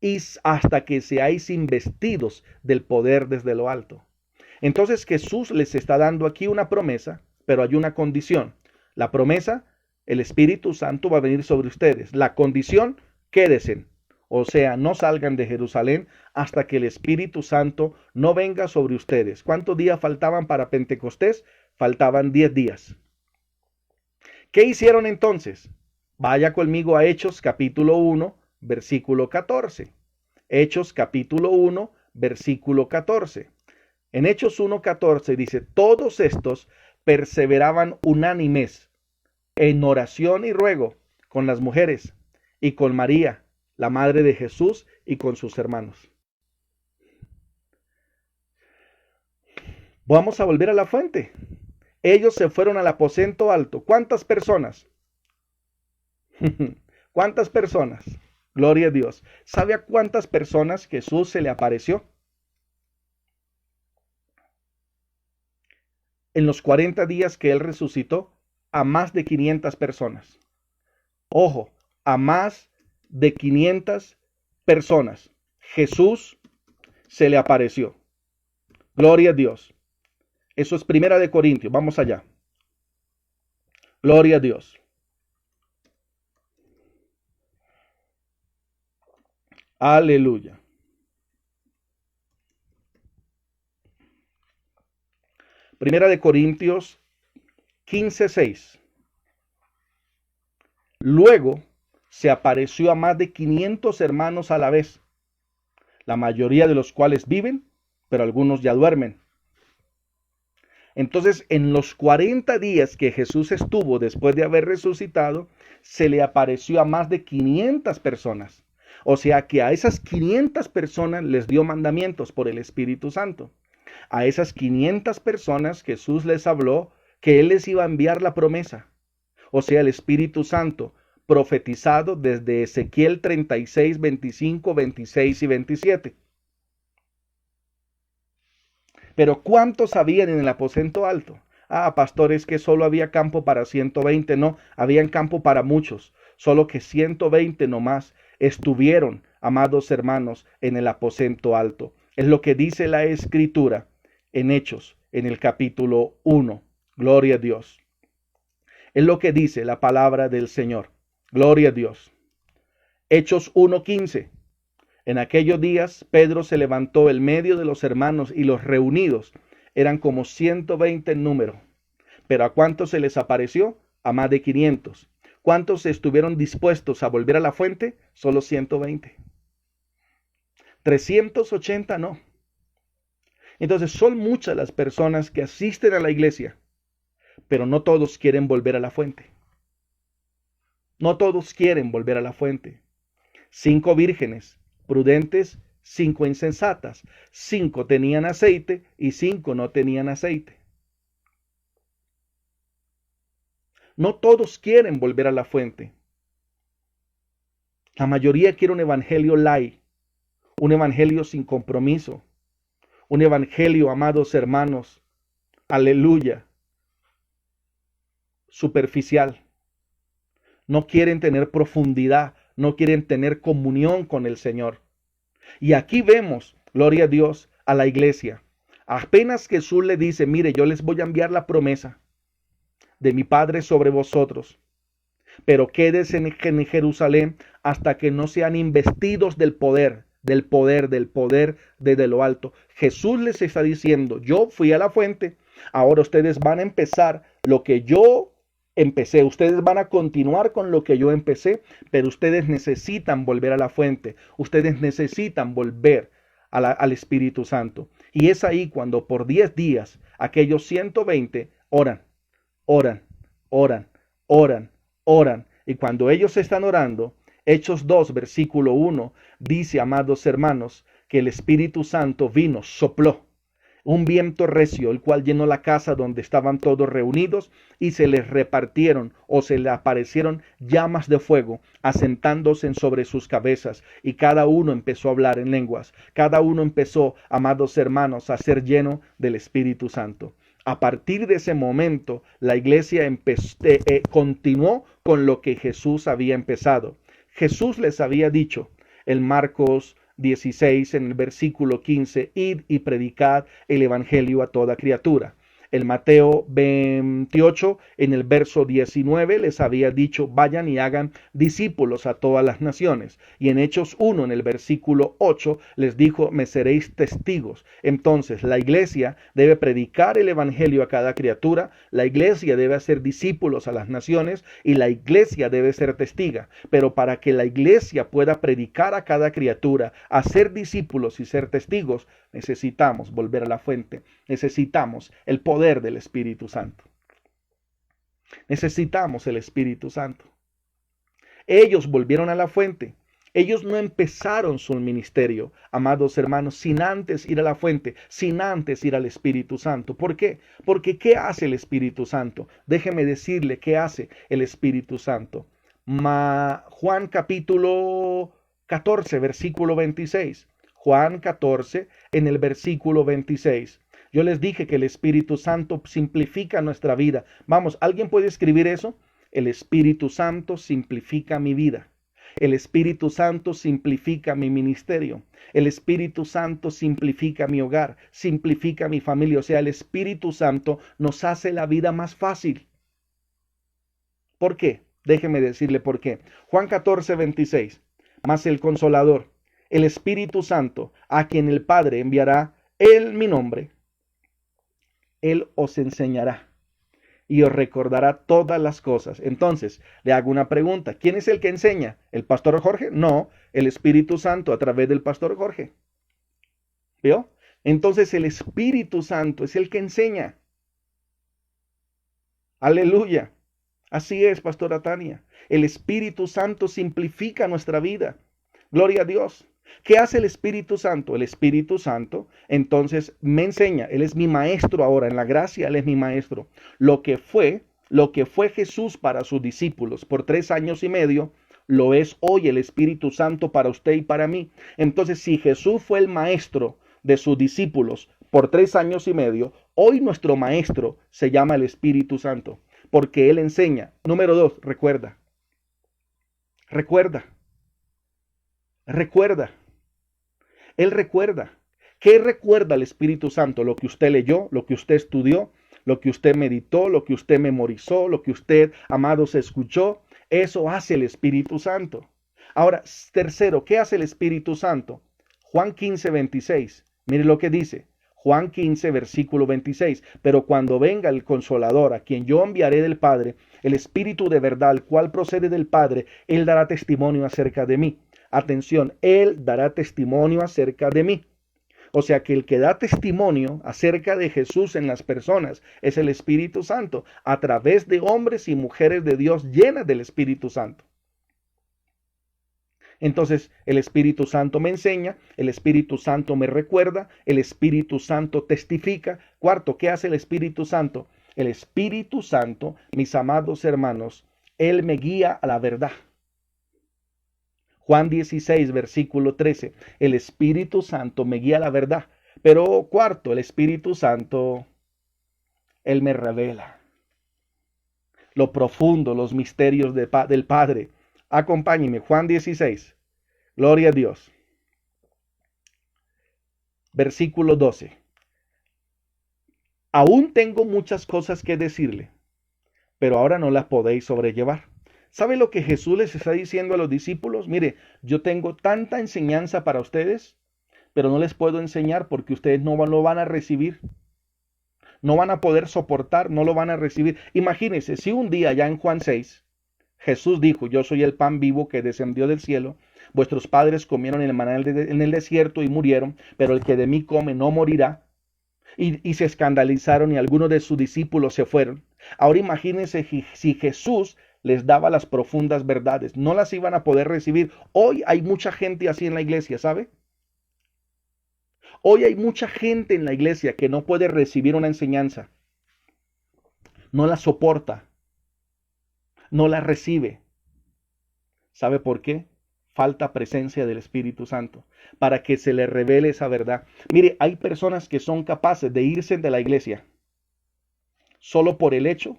y hasta que seáis investidos del poder desde lo alto. Entonces Jesús les está dando aquí una promesa, pero hay una condición. La promesa, el Espíritu Santo va a venir sobre ustedes. La condición, quédense. O sea, no salgan de Jerusalén hasta que el Espíritu Santo no venga sobre ustedes. ¿Cuántos días faltaban para Pentecostés? Faltaban 10 días. ¿Qué hicieron entonces? Vaya conmigo a Hechos capítulo 1, versículo 14. Hechos capítulo 1, versículo 14. En Hechos 1:14 dice: todos estos perseveraban unánimes en oración y ruego con las mujeres y con María, la madre de Jesús, y con sus hermanos. Vamos a volver a la fuente. Ellos se fueron al aposento alto. ¿Cuántas personas? ¿Cuántas personas? Gloria a Dios. ¿Sabe a cuántas personas Jesús se le apareció? En los 40 días que él resucitó, a más de 500 personas. Ojo, a más de 500 personas Jesús se le apareció. Gloria a Dios. Eso es Primera de Corintios. Vamos allá. Gloria a Dios. Aleluya. Primera de Corintios 15:6. Luego se apareció a más de 500 hermanos a la vez, la mayoría de los cuales viven, pero algunos ya duermen. Entonces, en los 40 días que Jesús estuvo después de haber resucitado, se le apareció a más de 500 personas. O sea que a esas 500 personas les dio mandamientos por el Espíritu Santo. A esas 500 personas Jesús les habló que Él les iba a enviar la promesa. O sea, el Espíritu Santo, profetizado desde Ezequiel 36, 25, 26 y 27. Pero ¿cuántos habían en el aposento alto? Ah, pastores, que solo había campo para 120. No, habían campo para muchos. Solo que 120 nomás estuvieron, amados hermanos, en el aposento alto. Es lo que dice la Escritura en Hechos, en el capítulo 1. Gloria a Dios. Es lo que dice la palabra del Señor. Gloria a Dios. Hechos 1:15. En aquellos días Pedro se levantó en medio de los hermanos y los reunidos eran como 120 en número. Pero ¿a cuántos se les apareció? A más de 500. ¿Cuántos estuvieron dispuestos a volver a la fuente? Solo 120. 380 no. Entonces son muchas las personas que asisten a la iglesia, pero no todos quieren volver a la fuente. No todos quieren volver a la fuente. 5 vírgenes prudentes, 5 insensatas. 5 tenían aceite y 5 no tenían aceite. No todos quieren volver a la fuente. La mayoría quiere un evangelio light, un evangelio sin compromiso, un evangelio, amados hermanos, aleluya, superficial. No quieren tener profundidad, no quieren tener comunión con el Señor. Y aquí vemos, gloria a Dios, a la iglesia. Apenas Jesús le dice: mire, yo les voy a enviar la promesa de mi Padre sobre vosotros, pero quédense en Jerusalén hasta que no sean investidos del poder desde lo alto. Jesús les está diciendo: yo fui a la fuente, ahora ustedes van a empezar lo que yo empecé, ustedes van a continuar con lo que yo empecé, pero ustedes necesitan volver a la fuente, ustedes necesitan volver al Espíritu Santo. Y es ahí cuando por 10 días aquellos 120 oran. Y cuando ellos están orando, Hechos 2, versículo 1, dice, amados hermanos, que el Espíritu Santo vino, sopló. un viento recio, el cual llenó la casa donde estaban todos reunidos, y se les repartieron o se le aparecieron llamas de fuego, asentándose sobre sus cabezas, y cada uno empezó a hablar en lenguas. Cada uno empezó, amados hermanos, a ser lleno del Espíritu Santo. A partir de ese momento, la iglesia continuó con lo que Jesús había empezado. Jesús les había dicho en Marcos 16, en el versículo 15, id y predicad el evangelio a toda criatura. En Mateo 28, en el verso 19, les había dicho, vayan y hagan discípulos a todas las naciones. Y en Hechos 1, en el versículo 8, les dijo, me seréis testigos. Entonces, la iglesia debe predicar el evangelio a cada criatura, la iglesia debe hacer discípulos a las naciones y la iglesia debe ser testiga. Pero para que la iglesia pueda predicar a cada criatura, hacer discípulos y ser testigos, necesitamos volver a la fuente. Necesitamos el poder del Espíritu Santo. Necesitamos el Espíritu Santo. Ellos volvieron a la fuente. Ellos no empezaron su ministerio, amados hermanos, sin antes ir a la fuente, sin antes ir al Espíritu Santo. ¿Por qué? Porque ¿qué hace el Espíritu Santo? Déjeme decirle qué hace el Espíritu Santo. Juan capítulo 14, versículo 26. Juan 14, en el versículo 26. Yo les dije que el Espíritu Santo simplifica nuestra vida. Vamos, ¿alguien puede escribir eso? El Espíritu Santo simplifica mi vida. El Espíritu Santo simplifica mi ministerio. El Espíritu Santo simplifica mi hogar, simplifica mi familia. O sea, el Espíritu Santo nos hace la vida más fácil. ¿Por qué? Déjeme decirle por qué. Juan 14, 26. Mas el Consolador, el Espíritu Santo, a quien el Padre enviará en mi nombre, Él os enseñará y os recordará todas las cosas. Entonces, le hago una pregunta. ¿Quién es el que enseña? ¿El pastor Jorge? No, el Espíritu Santo a través del pastor Jorge. ¿Vio? Entonces, el Espíritu Santo es el que enseña. Aleluya. Así es, pastora Tania. El Espíritu Santo simplifica nuestra vida. Gloria a Dios. ¿Qué hace el Espíritu Santo? El Espíritu Santo, entonces, me enseña. Él es mi maestro ahora. En la gracia, Él es mi maestro. Lo que fue Jesús para sus discípulos por 3 años y medio, lo es hoy el Espíritu Santo para usted y para mí. Entonces, si Jesús fue el maestro de sus discípulos por 3 años y medio, hoy nuestro maestro se llama el Espíritu Santo, porque Él enseña. Número 2, recuerda. Él recuerda. ¿Qué recuerda el Espíritu Santo? Lo que usted leyó, lo que usted estudió, lo que usted meditó, lo que usted memorizó, lo que usted, amados, escuchó. Eso hace el Espíritu Santo. Ahora, tercero, ¿qué hace el Espíritu Santo? Juan 15, 26. Mire lo que dice. Juan 15, versículo 26. Pero cuando venga el Consolador, a quien yo enviaré del Padre, el Espíritu de verdad, el cual procede del Padre, Él dará testimonio acerca de mí. Atención, Él dará testimonio acerca de mí. O sea que el que da testimonio acerca de Jesús en las personas es el Espíritu Santo, a través de hombres y mujeres de Dios llenas del Espíritu Santo. Entonces, el Espíritu Santo me enseña, el Espíritu Santo me recuerda, el Espíritu Santo testifica. Cuarto, ¿qué hace el Espíritu Santo? El Espíritu Santo, mis amados hermanos, Él me guía a la verdad. Juan 16, versículo 13. El Espíritu Santo me guía a la verdad. Pero cuarto, el Espíritu Santo, Él me revela lo profundo, los misterios del Padre. Acompáñenme, Juan 16. Gloria a Dios. Versículo 12. Aún tengo muchas cosas que decirle, pero ahora no las podéis sobrellevar. ¿Sabe lo que Jesús les está diciendo a los discípulos? Mire, yo tengo tanta enseñanza para ustedes, pero no les puedo enseñar porque ustedes no lo van a recibir. No van a poder soportar, no lo van a recibir. Imagínense, si un día ya en Juan 6, Jesús dijo, yo soy el pan vivo que descendió del cielo. Vuestros padres comieron el maná en el desierto y murieron, pero el que de mí come no morirá. Y se escandalizaron y algunos de sus discípulos se fueron. Ahora imagínense si Jesús les daba las profundas verdades, no las iban a poder recibir. Hoy hay mucha gente así en la iglesia, ¿sabe? Hoy hay mucha gente en la iglesia que no puede recibir una enseñanza, no la soporta, no la recibe. ¿Sabe por qué? Falta presencia del Espíritu Santo para que se le revele esa verdad. Mire, hay personas que son capaces de irse de la iglesia solo por el hecho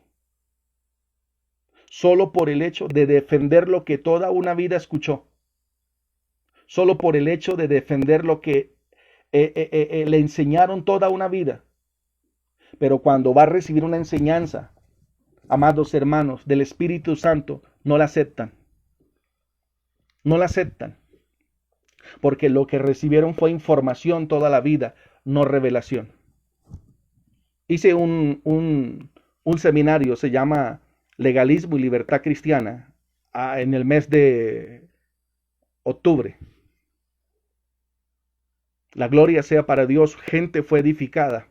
de defender lo que toda una vida escuchó, solo por el hecho de defender lo que le enseñaron toda una vida. Pero cuando va a recibir una enseñanza, amados hermanos, del Espíritu Santo, no la aceptan. No la aceptan. Porque lo que recibieron fue información toda la vida, no revelación. Hice un seminario, se llama Legalismo y Libertad Cristiana, en el mes de octubre. La gloria sea para Dios, gente fue edificada.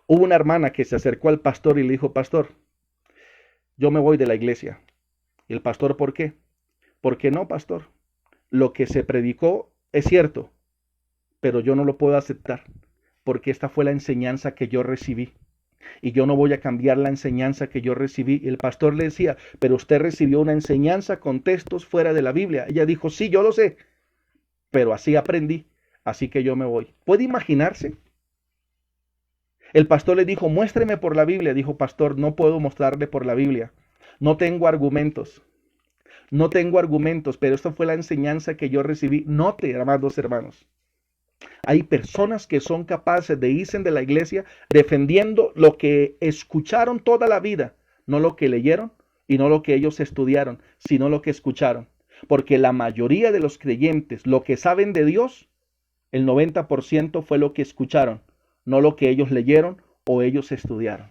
Hubo una hermana que se acercó al pastor y le dijo, pastor, yo me voy de la iglesia. ¿Y el pastor por qué? ¿Por qué no, pastor? Lo que se predicó es cierto, pero yo no lo puedo aceptar, porque esta fue la enseñanza que yo recibí. Y yo no voy a cambiar la enseñanza que yo recibí. Y el pastor le decía, pero usted recibió una enseñanza con textos fuera de la Biblia. Ella dijo, sí, yo lo sé, pero así aprendí, así que yo me voy. ¿Puede imaginarse? El pastor le dijo, muéstreme por la Biblia. Dijo, pastor, no puedo mostrarle por la Biblia. No tengo argumentos. No tengo argumentos, pero esta fue la enseñanza que yo recibí. Note, amados hermanos. Hay personas que son capaces de irse de la iglesia defendiendo lo que escucharon toda la vida, no lo que leyeron y no lo que ellos estudiaron, sino lo que escucharon. Porque la mayoría de los creyentes, lo que saben de Dios, el 90% fue lo que escucharon, no lo que ellos leyeron o ellos estudiaron.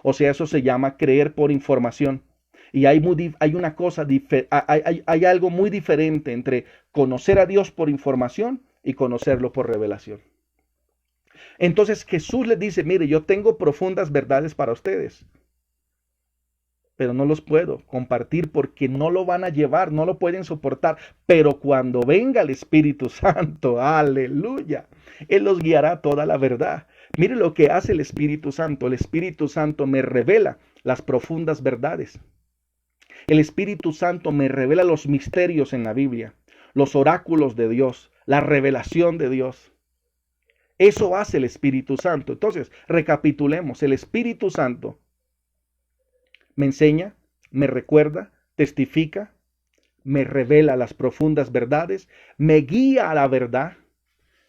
O sea, eso se llama creer por información. Y hay algo muy diferente entre conocer a Dios por información y conocerlo por revelación. Entonces Jesús les dice, mire, yo tengo profundas verdades para ustedes, pero no los puedo compartir porque no lo van a llevar, no lo pueden soportar. Pero cuando venga el Espíritu Santo, aleluya, Él los guiará a toda la verdad. Mire lo que hace el Espíritu Santo. El Espíritu Santo me revela las profundas verdades. El Espíritu Santo me revela los misterios en la Biblia, los oráculos de Dios, la revelación de Dios. Eso hace el Espíritu Santo. Entonces, recapitulemos. El Espíritu Santo me enseña, me recuerda, testifica, me revela las profundas verdades, me guía a la verdad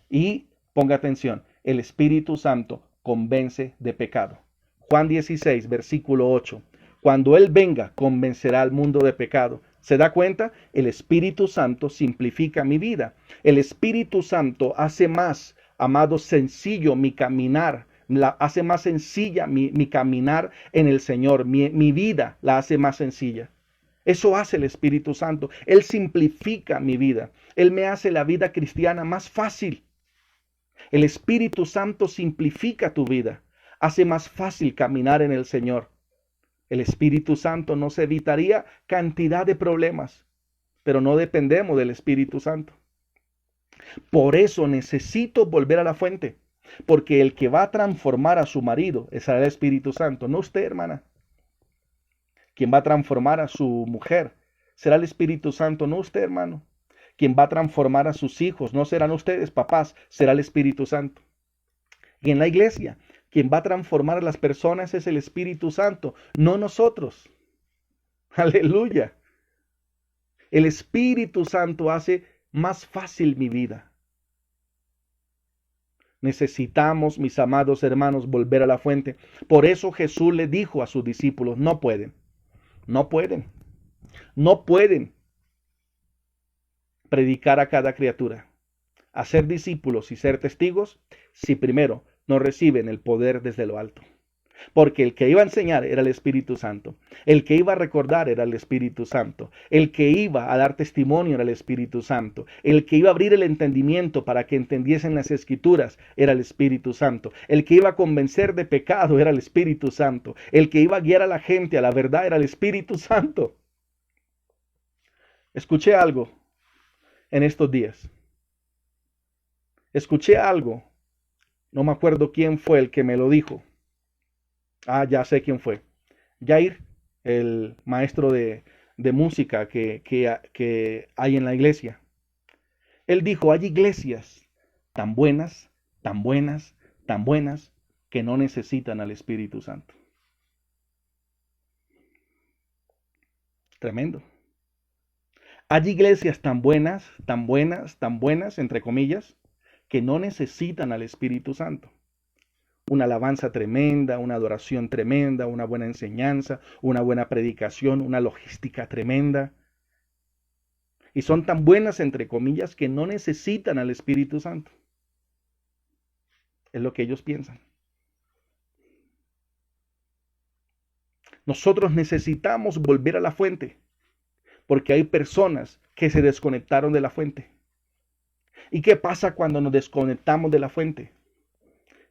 y, ponga atención, el Espíritu Santo convence de pecado. Juan 16, versículo 8. Cuando Él venga, convencerá al mundo de pecado. ¿Se da cuenta? El Espíritu Santo simplifica mi vida. El Espíritu Santo hace más, amado, sencillo mi caminar. Hace más sencilla mi caminar en el Señor. Mi vida la hace más sencilla. Eso hace el Espíritu Santo. Él simplifica mi vida. Él me hace la vida cristiana más fácil. El Espíritu Santo simplifica tu vida. Hace más fácil caminar en el Señor. El Espíritu Santo nos evitaría cantidad de problemas, pero no dependemos del Espíritu Santo. Por eso necesito volver a la fuente, porque el que va a transformar a su marido será el Espíritu Santo, no usted, hermana. Quien va a transformar a su mujer será el Espíritu Santo, no usted, hermano. Quien va a transformar a sus hijos no serán ustedes, papás, será el Espíritu Santo. Y en la iglesia, quien va a transformar a las personas es el Espíritu Santo, no nosotros. Aleluya. El Espíritu Santo hace más fácil mi vida. Necesitamos, mis amados hermanos, volver a la fuente. Por eso Jesús le dijo a sus discípulos, no pueden predicar a cada criatura, hacer discípulos y ser testigos si primero no reciben el poder desde lo alto. Porque el que iba a enseñar era el Espíritu Santo. El que iba a recordar era el Espíritu Santo. El que iba a dar testimonio era el Espíritu Santo. El que iba a abrir el entendimiento para que entendiesen las Escrituras era el Espíritu Santo. El que iba a convencer de pecado era el Espíritu Santo. El que iba a guiar a la gente a la verdad era el Espíritu Santo. Escuché algo en estos días. Escuché algo No me acuerdo quién fue el que me lo dijo. Ah, ya sé quién fue. Jair, el maestro de música que hay en la iglesia. Él dijo, hay iglesias tan buenas, tan buenas, tan buenas, que no necesitan al Espíritu Santo. Tremendo. Hay iglesias tan buenas, tan buenas, tan buenas, entre comillas, que no necesitan al Espíritu Santo. Una alabanza tremenda, una adoración tremenda, una buena enseñanza, una buena predicación, una logística tremenda. Y son tan buenas, entre comillas, que no necesitan al Espíritu Santo. Es lo que ellos piensan. Nosotros necesitamos volver a la fuente, porque hay personas que se desconectaron de la fuente. ¿Y qué pasa cuando nos desconectamos de la fuente?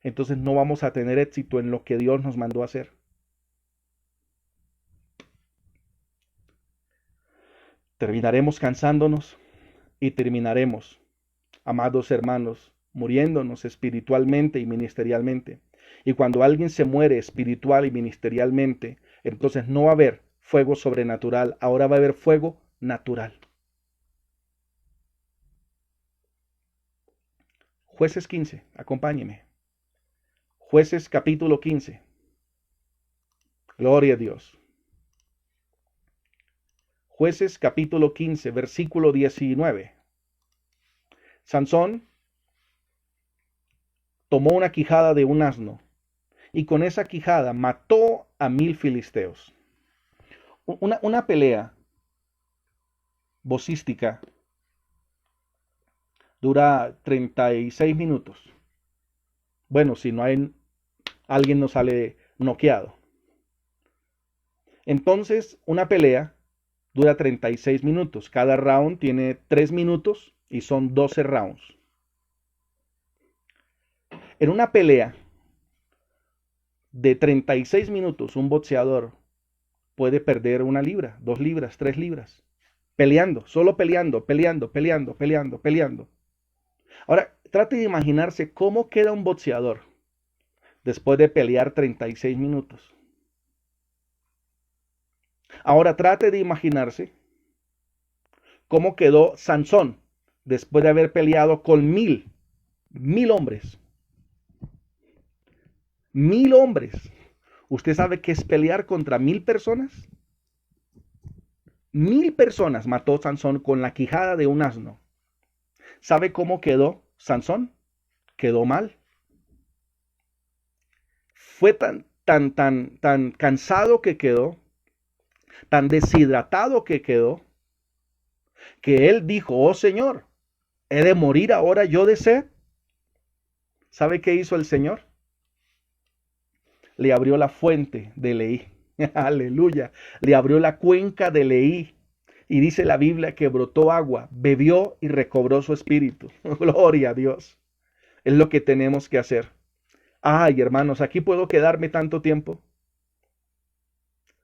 Entonces no vamos a tener éxito en lo que Dios nos mandó a hacer. Terminaremos cansándonos y terminaremos, amados hermanos, muriéndonos espiritualmente y ministerialmente. Y cuando alguien se muere espiritual y ministerialmente, entonces no va a haber fuego sobrenatural, ahora va a haber fuego natural. Jueces 15, acompáñeme. Jueces capítulo 15. Gloria a Dios. Jueces capítulo 15, versículo 19. Sansón tomó una quijada de un asno y con esa quijada mató a 1000 filisteos. Una pelea vocística dura 36 minutos. Bueno, si no hay, alguien no sale noqueado. Entonces, una pelea dura 36 minutos. Cada round tiene 3 minutos y son 12 rounds. En una pelea de 36 minutos, un boxeador puede perder 1 libra, 2 libras, 3 libras. Peleando, solo peleando, peleando, peleando, peleando, peleando. Ahora, trate de imaginarse cómo queda un boxeador después de pelear 36 minutos. Ahora trate de imaginarse cómo quedó Sansón después de haber peleado con 1000 hombres. 1000 hombres. ¿Usted sabe qué es pelear contra 1000 personas? 1000 personas mató Sansón con la quijada de un asno. ¿Sabe cómo quedó Sansón? Quedó mal. Fue tan cansado que quedó, tan deshidratado que quedó, que él dijo, oh Señor, ¿he de morir ahora yo de sed? ¿Sabe qué hizo el Señor? Le abrió la fuente de Leí. Aleluya. Le abrió la cuenca de Leí. Y dice la Biblia que brotó agua, bebió y recobró su espíritu. Gloria a Dios. Es lo que tenemos que hacer. Ay, hermanos, aquí puedo quedarme tanto tiempo.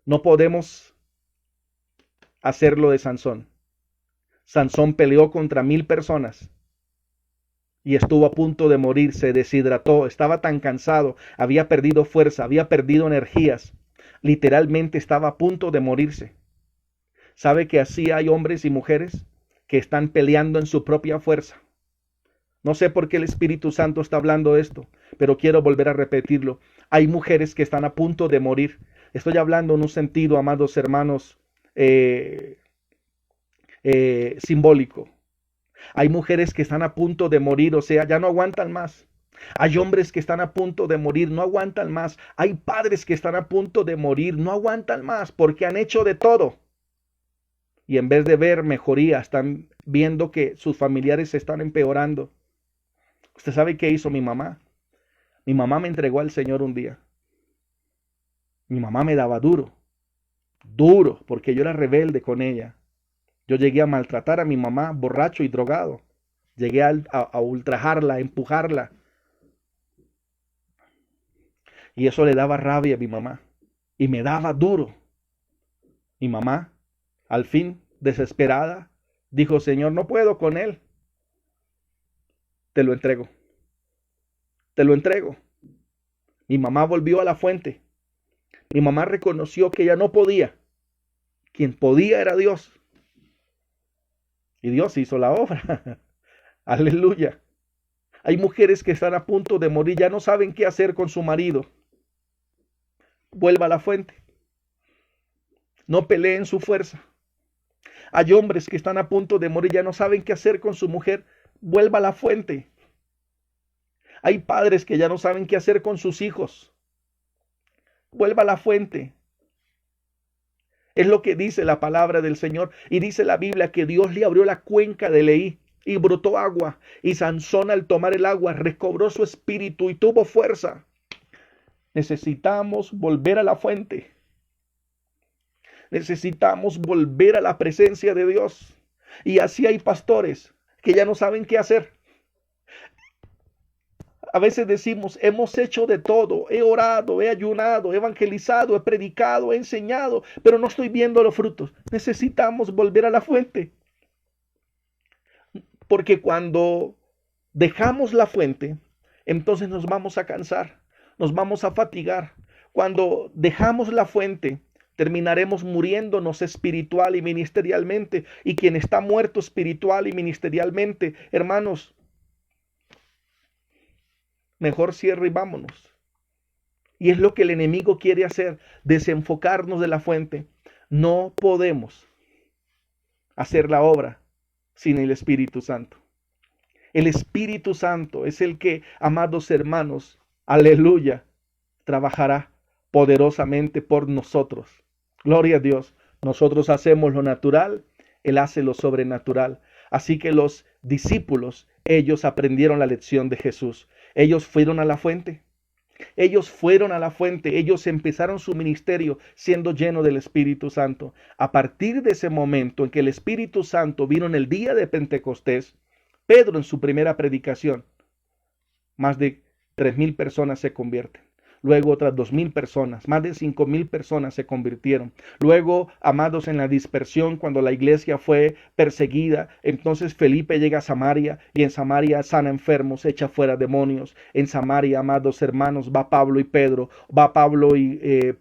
No podemos hacerlo de Sansón. Sansón peleó contra 1000 personas y estuvo a punto de morir, se deshidrató, estaba tan cansado, había perdido fuerza, había perdido energías, literalmente estaba a punto de morirse. ¿Sabe que así hay hombres y mujeres que están peleando en su propia fuerza? No sé por qué el Espíritu Santo está hablando esto, pero quiero volver a repetirlo. Hay mujeres que están a punto de morir. Estoy hablando en un sentido, amados hermanos, simbólico. Hay mujeres que están a punto de morir, o sea, ya no aguantan más. Hay hombres que están a punto de morir, no aguantan más. Hay padres que están a punto de morir, no aguantan más, porque han hecho de todo. Y en vez de ver mejoría, están viendo que sus familiares se están empeorando. ¿Usted sabe qué hizo mi mamá? Mi mamá me entregó al Señor un día. Mi mamá me daba duro, porque yo era rebelde con ella. Yo llegué a maltratar a mi mamá, borracho y drogado. Llegué a ultrajarla, a empujarla. Y eso le daba rabia a mi mamá. Y me daba duro. Mi mamá, al fin, desesperada, dijo, Señor, no puedo con él. Te lo entrego. te lo entrego. Mi mamá volvió a la fuente. Mi mamá reconoció que ella no podía. Quien podía era Dios. Y Dios hizo la obra. Aleluya. Hay mujeres que están a punto de morir, ya no saben qué hacer con su marido. Vuelva a la fuente. No peleen su fuerza. Hay hombres que están a punto de morir, ya no saben qué hacer con su mujer. Vuelva a la fuente. Hay padres que ya no saben qué hacer con sus hijos. Vuelva a la fuente. Es lo que dice la palabra del Señor. Y dice la Biblia que Dios le abrió la cuenca de Leí y brotó agua. Y Sansón, al tomar el agua, recobró su espíritu y tuvo fuerza. Necesitamos volver a la fuente. Necesitamos volver a la presencia de Dios. Y así hay pastores que ya no saben qué hacer. A veces decimos, hemos hecho de todo, he orado, he ayunado, he evangelizado, he predicado, he enseñado, pero no estoy viendo los frutos. Necesitamos volver a la fuente. Porque cuando dejamos la fuente, entonces nos vamos a cansar, nos vamos a fatigar. Cuando dejamos la fuente, terminaremos muriéndonos espiritual y ministerialmente. Y quien está muerto espiritual y ministerialmente, hermanos, mejor cierre y vámonos. Y es lo que el enemigo quiere hacer, desenfocarnos de la fuente. No podemos hacer la obra sin el Espíritu Santo. El Espíritu Santo es el que, amados hermanos, aleluya, trabajará poderosamente por nosotros. Gloria a Dios. Nosotros hacemos lo natural, Él hace lo sobrenatural. Así que los discípulos, ellos aprendieron la lección de Jesús. Ellos fueron a la fuente. Ellos fueron a la fuente. Ellos empezaron su ministerio siendo llenos del Espíritu Santo. A partir de ese momento en que el Espíritu Santo vino en el día de Pentecostés, Pedro en su primera predicación, más de 3,000 personas se convierten. Luego otras 2,000 personas, más de 5,000 personas se convirtieron. Luego, amados, en la dispersión, cuando la iglesia fue perseguida, entonces Felipe llega a Samaria y en Samaria sana enfermos, echa fuera demonios. En Samaria, amados hermanos, va Pablo y Pedro,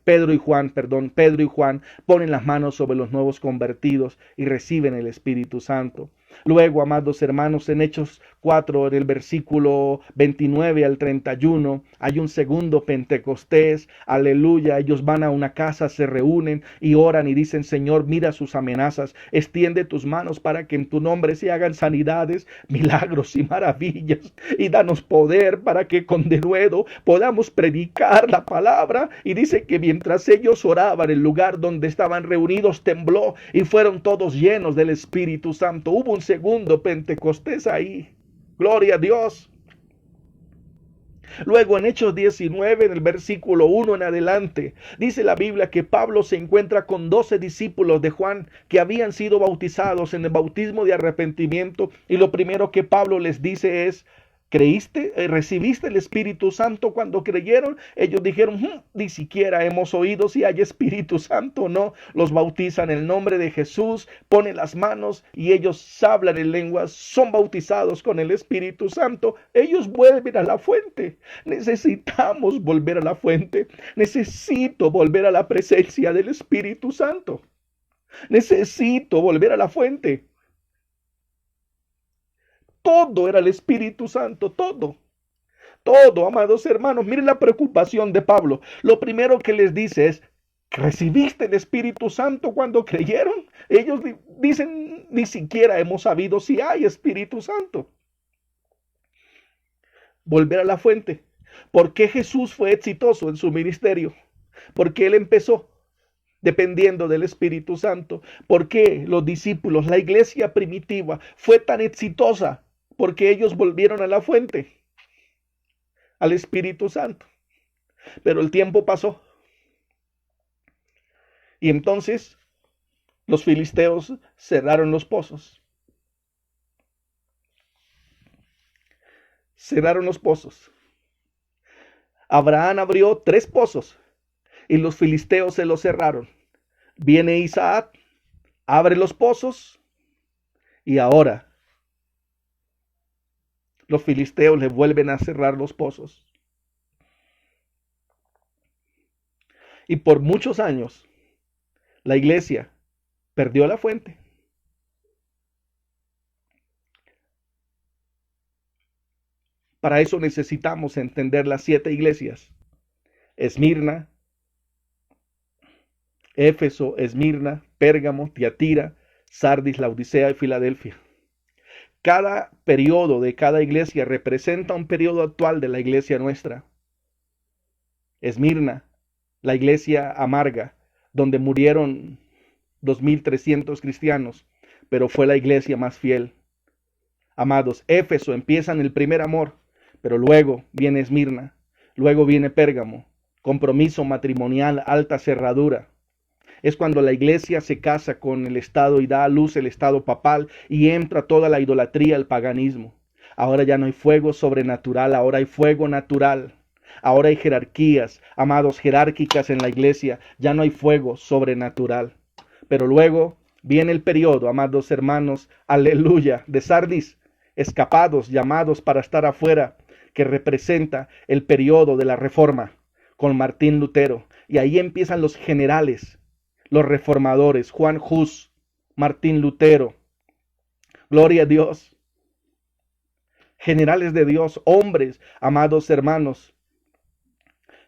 Pedro y Juan ponen las manos sobre los nuevos convertidos y reciben el Espíritu Santo. Luego, amados hermanos, en Hechos 4, en el versículo 29 al 31, hay un segundo Pentecostés, aleluya. Ellos van a una casa, se reúnen y oran y dicen, Señor, mira sus amenazas, extiende tus manos para que en tu nombre se hagan sanidades, milagros y maravillas, y danos poder para que con denuedo podamos predicar la palabra. Y dice que mientras ellos oraban, el lugar donde estaban reunidos tembló y fueron todos llenos del Espíritu Santo. Hubo un segundo Pentecostés ahí. Gloria a Dios. Luego en Hechos 19, en el versículo 1 en adelante, dice la Biblia que Pablo se encuentra con 12 discípulos de Juan que habían sido bautizados en el bautismo de arrepentimiento, y lo primero que Pablo les dice es, ¿creíste? ¿Recibiste el Espíritu Santo cuando creyeron? Ellos dijeron, ni siquiera hemos oído si hay Espíritu Santo o no. Los bautizan en el nombre de Jesús, ponen las manos y ellos hablan en lenguas, son bautizados con el Espíritu Santo. Ellos vuelven a la fuente. Necesitamos volver a la fuente. Necesito volver a la presencia del Espíritu Santo. Necesito volver a la fuente. Todo era el Espíritu Santo, todo, amados hermanos. Miren la preocupación de Pablo. Lo primero que les dice es, ¿recibiste el Espíritu Santo cuando creyeron? Ellos dicen, ni siquiera hemos sabido si hay Espíritu Santo. Volver a la fuente. ¿Por qué Jesús fue exitoso en su ministerio? Porque Él empezó dependiendo del Espíritu Santo. ¿Por qué los discípulos, la iglesia primitiva, fue tan exitosa? Porque ellos volvieron a la fuente, al Espíritu Santo. Pero el tiempo pasó. Y entonces los filisteos cerraron los pozos. Cerraron los pozos. Abraham abrió 3 pozos y los filisteos se los cerraron. Viene Isaac, abre los pozos y ahora los filisteos le vuelven a cerrar los pozos. Y por muchos años, la iglesia perdió la fuente. Para eso necesitamos entender las 7 iglesias: Esmirna, Éfeso, Esmirna, Pérgamo, Tiatira, Sardis, Laodicea y Filadelfia. Cada periodo de cada iglesia representa un periodo actual de la iglesia nuestra. Esmirna, la iglesia amarga, donde murieron 2300 cristianos, pero fue la iglesia más fiel. Amados, Éfeso empieza en el primer amor, pero luego viene Esmirna, luego viene Pérgamo, compromiso matrimonial, alta cerradura. Es cuando la iglesia se casa con el Estado y da a luz el Estado papal y entra toda la idolatría, el paganismo. Ahora ya no hay fuego sobrenatural, ahora hay fuego natural. Ahora hay jerarquías, amados, jerárquicas en la iglesia, ya no hay fuego sobrenatural. Pero luego viene el periodo, amados hermanos, aleluya, de Sardis, escapados, llamados para estar afuera, que representa el periodo de la Reforma con Martín Lutero. Y ahí empiezan los generales, los reformadores, Juan Hus, Martín Lutero. Gloria a Dios. Generales de Dios, hombres, amados hermanos,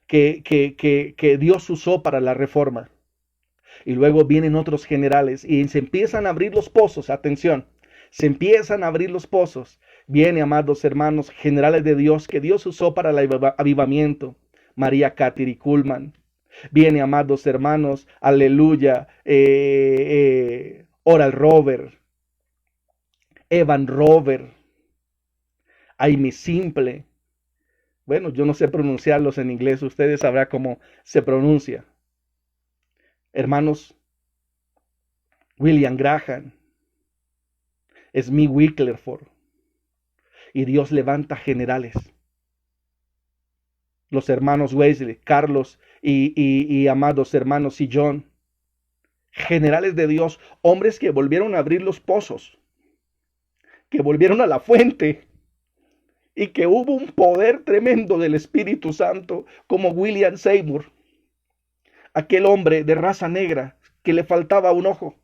que Dios usó para la Reforma. Y luego vienen otros generales y se empiezan a abrir los pozos, atención, se empiezan a abrir los pozos. Viene, amados hermanos, generales de Dios que Dios usó para el avivamiento. María Cateri Kuhlman. Viene, amados hermanos, aleluya, Oral Robert, Evan Robert, Aimee Simple. Bueno, yo no sé pronunciarlos en inglés, ustedes sabrán cómo se pronuncia. Hermanos, William Graham, Smith Wickliffe, y Dios levanta generales. Los hermanos Wesley, Carlos y amados hermanos y John, generales de Dios, hombres que volvieron a abrir los pozos, que volvieron a la fuente, y que hubo un poder tremendo del Espíritu Santo, como William Seymour, aquel hombre de raza negra que le faltaba un ojo,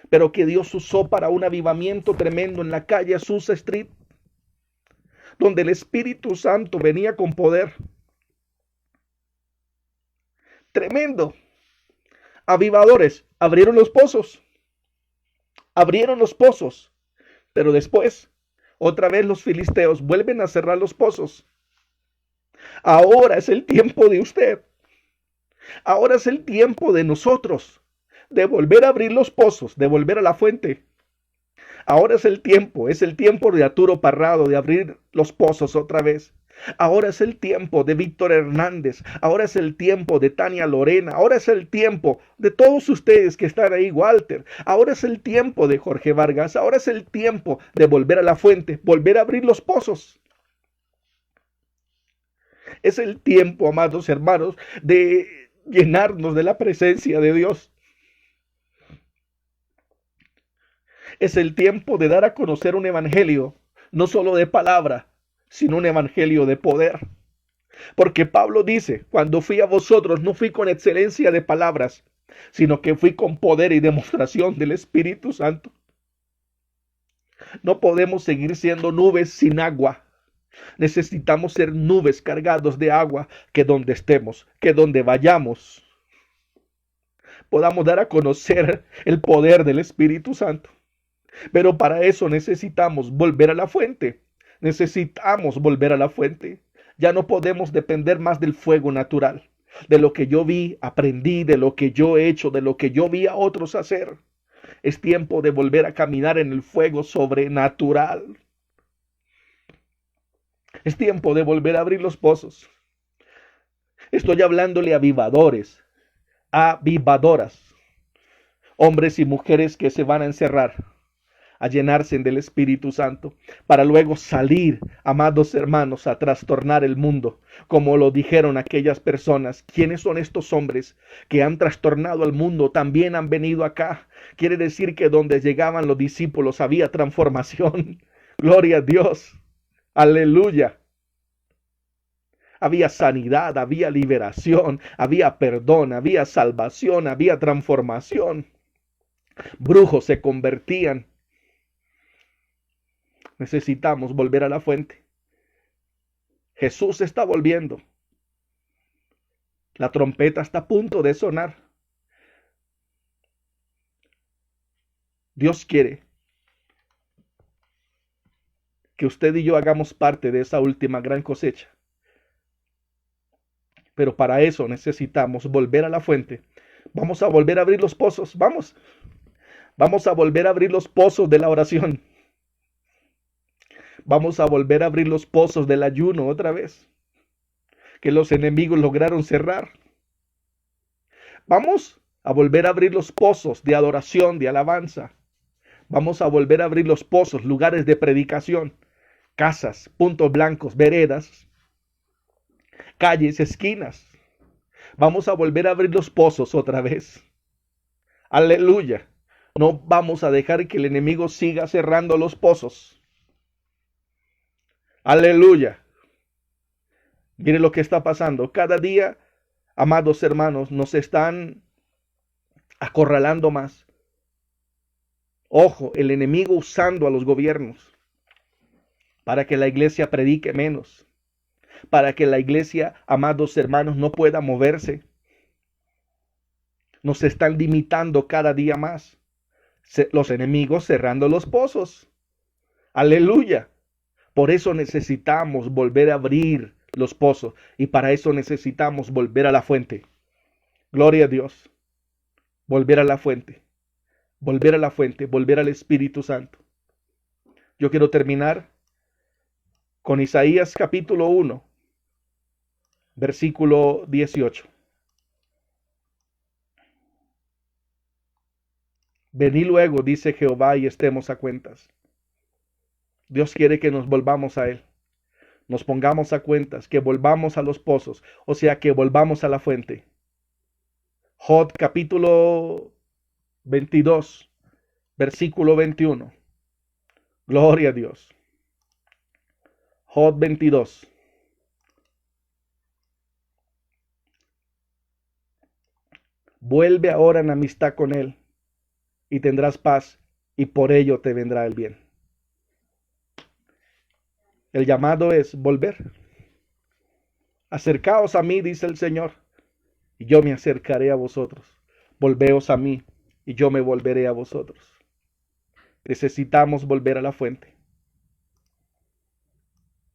pero que Dios usó para un avivamiento tremendo en la calle Azusa Street, donde el Espíritu Santo venía con poder. Tremendo. Avivadores abrieron los pozos, pero después otra vez los filisteos vuelven a cerrar los pozos. Ahora es el tiempo de usted. Ahora es el tiempo de nosotros de volver a abrir los pozos, de volver a la fuente. Ahora es el tiempo de Arturo Parrado de abrir los pozos otra vez. Ahora es el tiempo de Víctor Hernández, ahora es el tiempo de Tania Lorena, ahora es el tiempo de todos ustedes que están ahí, Walter, ahora es el tiempo de Jorge Vargas, ahora es el tiempo de volver a la fuente, volver a abrir los pozos. Es el tiempo, amados hermanos, de llenarnos de la presencia de Dios. Es el tiempo de dar a conocer un evangelio, no solo de palabra, sino un evangelio de poder. Porque Pablo dice, cuando fui a vosotros no fui con excelencia de palabras, sino que fui con poder y demostración del Espíritu Santo. No podemos seguir siendo nubes sin agua. Necesitamos ser nubes cargados de agua, que donde estemos, que donde vayamos, podamos dar a conocer el poder del Espíritu Santo. Pero para eso necesitamos volver a la fuente. Necesitamos volver a la fuente. Ya no podemos depender más del fuego natural, de lo que yo vi, aprendí, de lo que yo he hecho, de lo que yo vi a otros hacer. Es tiempo de volver a caminar en el fuego sobrenatural. Es tiempo de volver a abrir los pozos. Estoy hablándole a avivadores, avivadoras, hombres y mujeres que se van a encerrar, a llenarse del Espíritu Santo, para luego salir, amados hermanos, a trastornar el mundo, como lo dijeron aquellas personas. ¿Quiénes son estos hombres que han trastornado al mundo? También han venido acá. Quiere decir que donde llegaban los discípulos había transformación. Gloria a Dios. Aleluya. Había sanidad, había liberación, había perdón, había salvación, había transformación. Brujos se convertían. Necesitamos volver a la fuente. Jesús está volviendo. La trompeta está a punto de sonar. Dios quiere que usted y yo hagamos parte de esa última gran cosecha. Pero para eso necesitamos volver a la fuente. Vamos a volver a abrir los pozos. Vamos a volver a abrir los pozos de la oración. Vamos a volver a abrir los pozos del ayuno otra vez, que los enemigos lograron cerrar. Vamos a volver a abrir los pozos de adoración, de alabanza. Vamos a volver a abrir los pozos, lugares de predicación, casas, puntos blancos, veredas, calles, esquinas. Vamos a volver a abrir los pozos otra vez. Aleluya. No vamos a dejar que el enemigo siga cerrando los pozos. Aleluya. Mire lo que está pasando. Cada día, amados hermanos, nos están acorralando más. Ojo, el enemigo usando a los gobiernos para que la iglesia predique menos, para que la iglesia, amados hermanos, no pueda moverse. Nos están limitando cada día más. Los enemigos cerrando los pozos. Aleluya. Por eso necesitamos volver a abrir los pozos y para eso necesitamos volver a la fuente. Gloria a Dios. Volver a la fuente. Volver a la fuente, volver al Espíritu Santo. Yo quiero terminar con Isaías capítulo 1, versículo 18. Vení luego, dice Jehová, y estemos a cuentas. Dios quiere que nos volvamos a Él. Nos pongamos a cuentas, que volvamos a los pozos, o sea, que volvamos a la fuente. Job capítulo 22, versículo 21. Gloria a Dios. Job 22. Vuelve ahora en amistad con Él y tendrás paz y por ello te vendrá el bien. El llamado es volver. Acercaos a mí, dice el Señor, y yo me acercaré a vosotros. Volveos a mí, y yo me volveré a vosotros. Necesitamos volver a la fuente.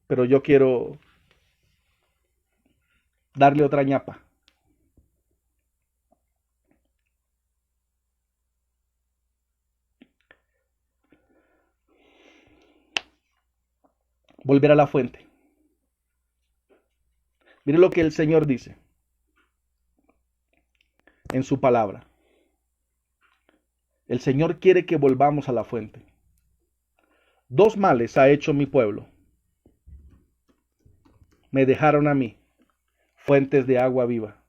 Pero yo quiero darle otra ñapa. Volver a la fuente. Mire lo que el Señor dice en su palabra. El Señor quiere que volvamos a la fuente. 2 males ha hecho mi pueblo. Me dejaron a mí fuentes de agua viva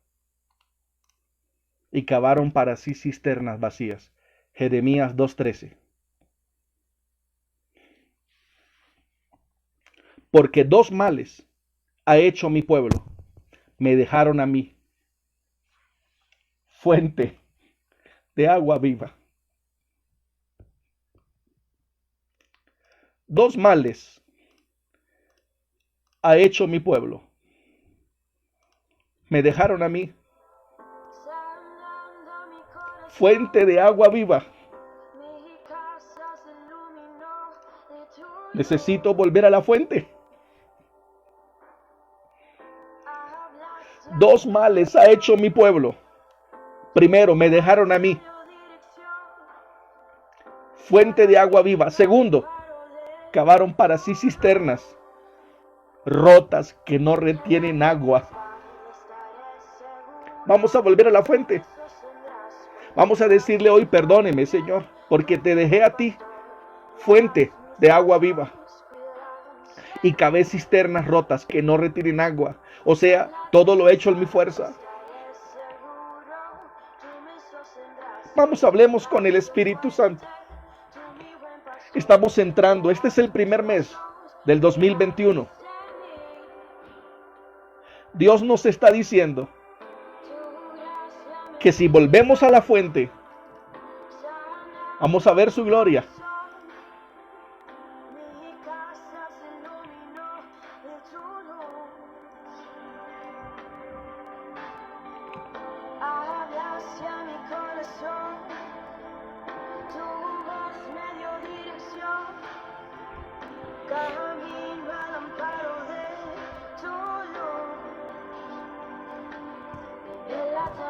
y cavaron para sí cisternas vacías. Jeremías 2:13. Porque 2 males ha hecho mi pueblo. Me dejaron a mí fuente de agua viva. 2 males ha hecho mi pueblo. Me dejaron a mí fuente de agua viva. Necesito volver a la fuente. 2 males ha hecho mi pueblo. Primero, me dejaron a mí fuente de agua viva. Segundo, cavaron para sí cisternas rotas que no retienen agua. Vamos a volver a la fuente. Vamos a decirle hoy, perdóneme, Señor, porque te dejé a ti fuente de agua viva y cavé cisternas rotas que no retienen agua. O sea, todo lo he hecho en mi fuerza. Vamos, hablemos con el Espíritu Santo. Estamos entrando, este es el primer mes del 2021. Dios nos está diciendo que si volvemos a la fuente, vamos a ver su gloria.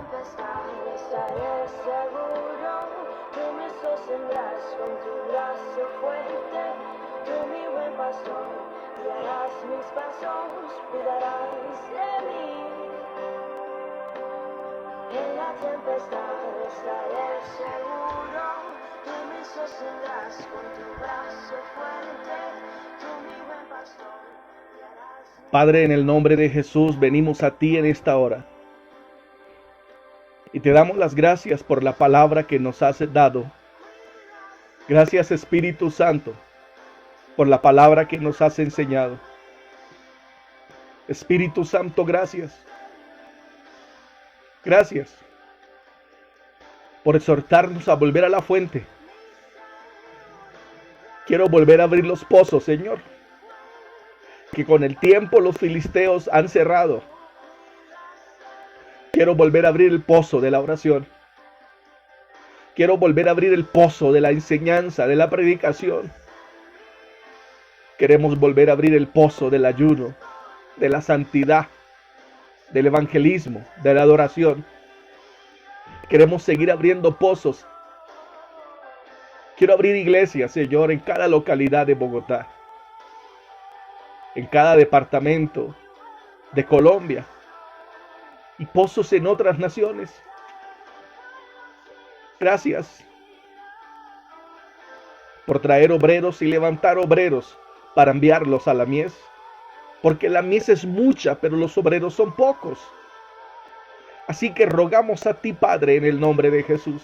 Tempestad estaré seguro, tú me sostendrás con tu brazo fuerte, tú mi buen pastor, guiarás mis pasos, cuidarás de mí. En la tempestad estaré seguro, tú me sostendrás con tu brazo fuerte, tú mi buen pastor, guiarás mis... Padre, en el nombre de Jesús, venimos a ti en esta hora. Y te damos las gracias por la palabra que nos has dado. Gracias, Espíritu Santo, por la palabra que nos has enseñado. Espíritu Santo, gracias. Gracias por exhortarnos a volver a la fuente. Quiero volver a abrir los pozos, Señor, que con el tiempo los filisteos han cerrado. Quiero volver a abrir el pozo de la oración. Quiero volver a abrir el pozo de la enseñanza, de la predicación. Queremos volver a abrir el pozo del ayuno, de la santidad, del evangelismo, de la adoración. Queremos seguir abriendo pozos. Quiero abrir iglesias, Señor, en cada localidad de Bogotá, en cada departamento de Colombia, y pozos en otras naciones. Gracias por traer obreros y levantar obreros para enviarlos a la mies, porque la mies es mucha, pero los obreros son pocos. Así que rogamos a ti, Padre, en el nombre de Jesús,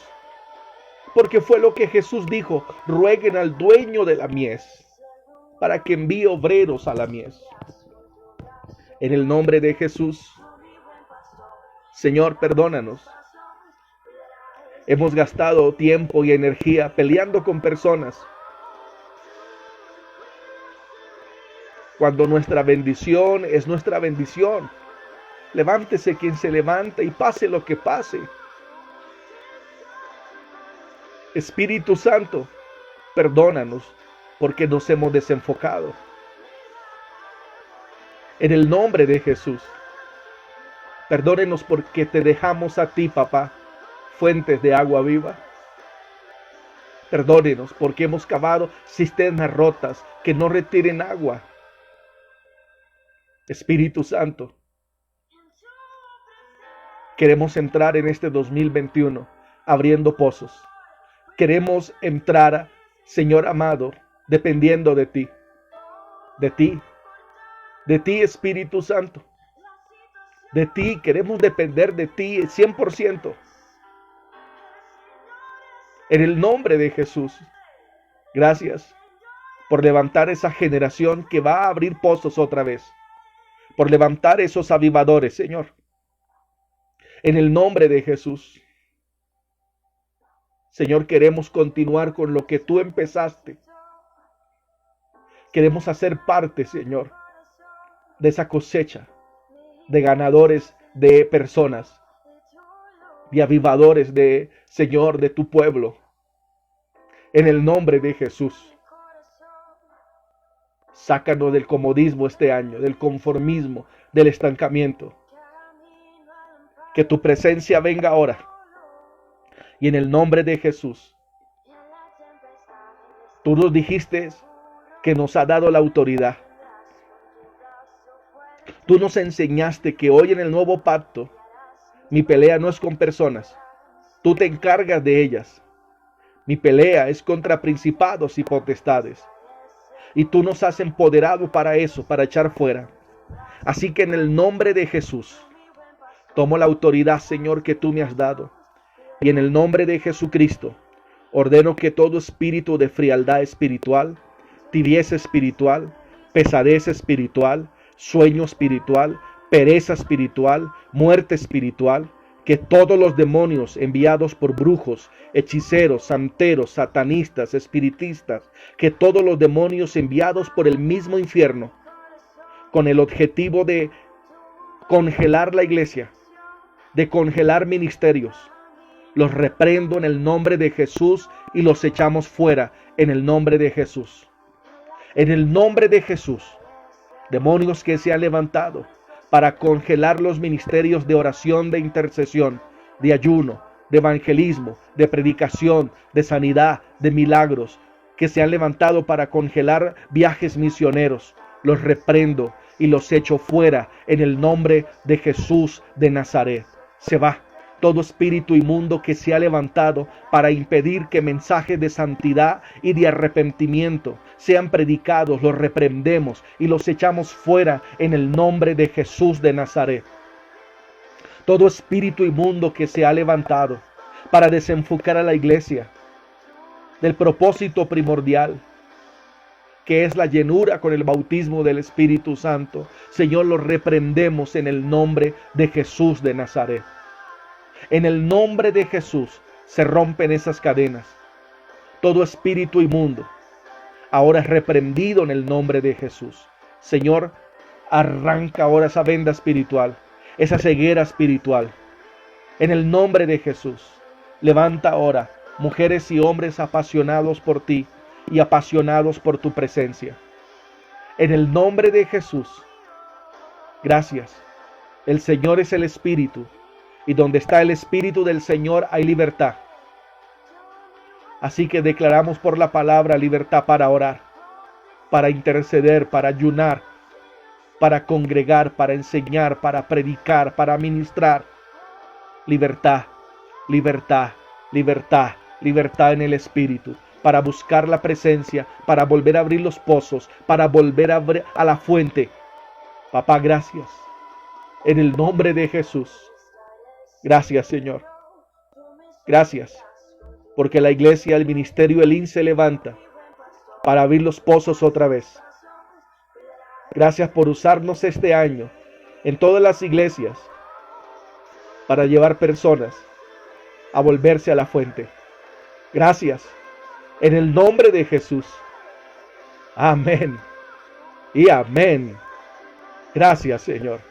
porque fue lo que Jesús dijo: rueguen al dueño de la mies para que envíe obreros a la mies. En el nombre de Jesús, Señor, perdónanos. Hemos gastado tiempo y energía peleando con personas, cuando nuestra bendición es nuestra bendición. Levántese quien se levante y pase lo que pase. Espíritu Santo, perdónanos porque nos hemos desenfocado. En el nombre de Jesús, perdónenos porque te dejamos a ti, papá, fuentes de agua viva. Perdónenos porque hemos cavado cisternas rotas que no retiren agua. Espíritu Santo, queremos entrar en este 2021 abriendo pozos. Queremos entrar, Señor amado, dependiendo de ti. De ti. De ti, Espíritu Santo. De ti, queremos depender de ti 100%. En el nombre de Jesús, gracias por levantar esa generación que va a abrir pozos otra vez. Por levantar esos avivadores, Señor. En el nombre de Jesús. Señor, queremos continuar con lo que tú empezaste. Queremos hacer parte, Señor, de esa cosecha de ganadores, de personas, de avivadores, de Señor, de tu pueblo. En el nombre de Jesús. Sácanos del comodismo este año, del conformismo, del estancamiento. Que tu presencia venga ahora. Y en el nombre de Jesús. Tú nos dijiste que nos ha dado la autoridad. Tú nos enseñaste que hoy en el nuevo pacto, mi pelea no es con personas. Tú te encargas de ellas. Mi pelea es contra principados y potestades. Y tú nos has empoderado para eso, para echar fuera. Así que en el nombre de Jesús, tomo la autoridad, Señor, que tú me has dado. Y en el nombre de Jesucristo, ordeno que todo espíritu de frialdad espiritual, tibieza espiritual, pesadez espiritual, sueño espiritual, pereza espiritual, muerte espiritual, que todos los demonios enviados por brujos, hechiceros, santeros, satanistas, espiritistas, que todos los demonios enviados por el mismo infierno, con el objetivo de congelar la iglesia, de congelar ministerios, los reprendo en el nombre de Jesús y los echamos fuera en el nombre de Jesús. En el nombre de Jesús, demonios que se han levantado para congelar los ministerios de oración, de intercesión, de ayuno, de evangelismo, de predicación, de sanidad, de milagros, que se han levantado para congelar viajes misioneros, los reprendo y los echo fuera en el nombre de Jesús de Nazaret. Se va todo espíritu inmundo que se ha levantado para impedir que mensajes de santidad y de arrepentimiento sean predicados. Los reprendemos y los echamos fuera en el nombre de Jesús de Nazaret. Todo espíritu inmundo que se ha levantado para desenfocar a la iglesia del propósito primordial, que es la llenura con el bautismo del Espíritu Santo, Señor, lo reprendemos en el nombre de Jesús de Nazaret. En el nombre de Jesús se rompen esas cadenas. Todo espíritu inmundo ahora es reprendido en el nombre de Jesús. Señor, arranca ahora esa venda espiritual, esa ceguera espiritual. En el nombre de Jesús, levanta ahora mujeres y hombres apasionados por ti y apasionados por tu presencia. En el nombre de Jesús, gracias. El Señor es el Espíritu, y donde está el Espíritu del Señor hay libertad. Así que declaramos por la palabra libertad para orar, para interceder, para ayunar, para congregar, para enseñar, para predicar, para ministrar. Libertad, libertad, libertad, libertad en el Espíritu, para buscar la presencia, para volver a abrir los pozos, para volver a la fuente. Papá, gracias. En el nombre de Jesús. Gracias, Señor. Gracias, porque la iglesia, el ministerio, el IN se levanta para abrir los pozos otra vez. Gracias por usarnos este año en todas las iglesias para llevar personas a volverse a la fuente. Gracias, en el nombre de Jesús. Amén y amén. Gracias, Señor.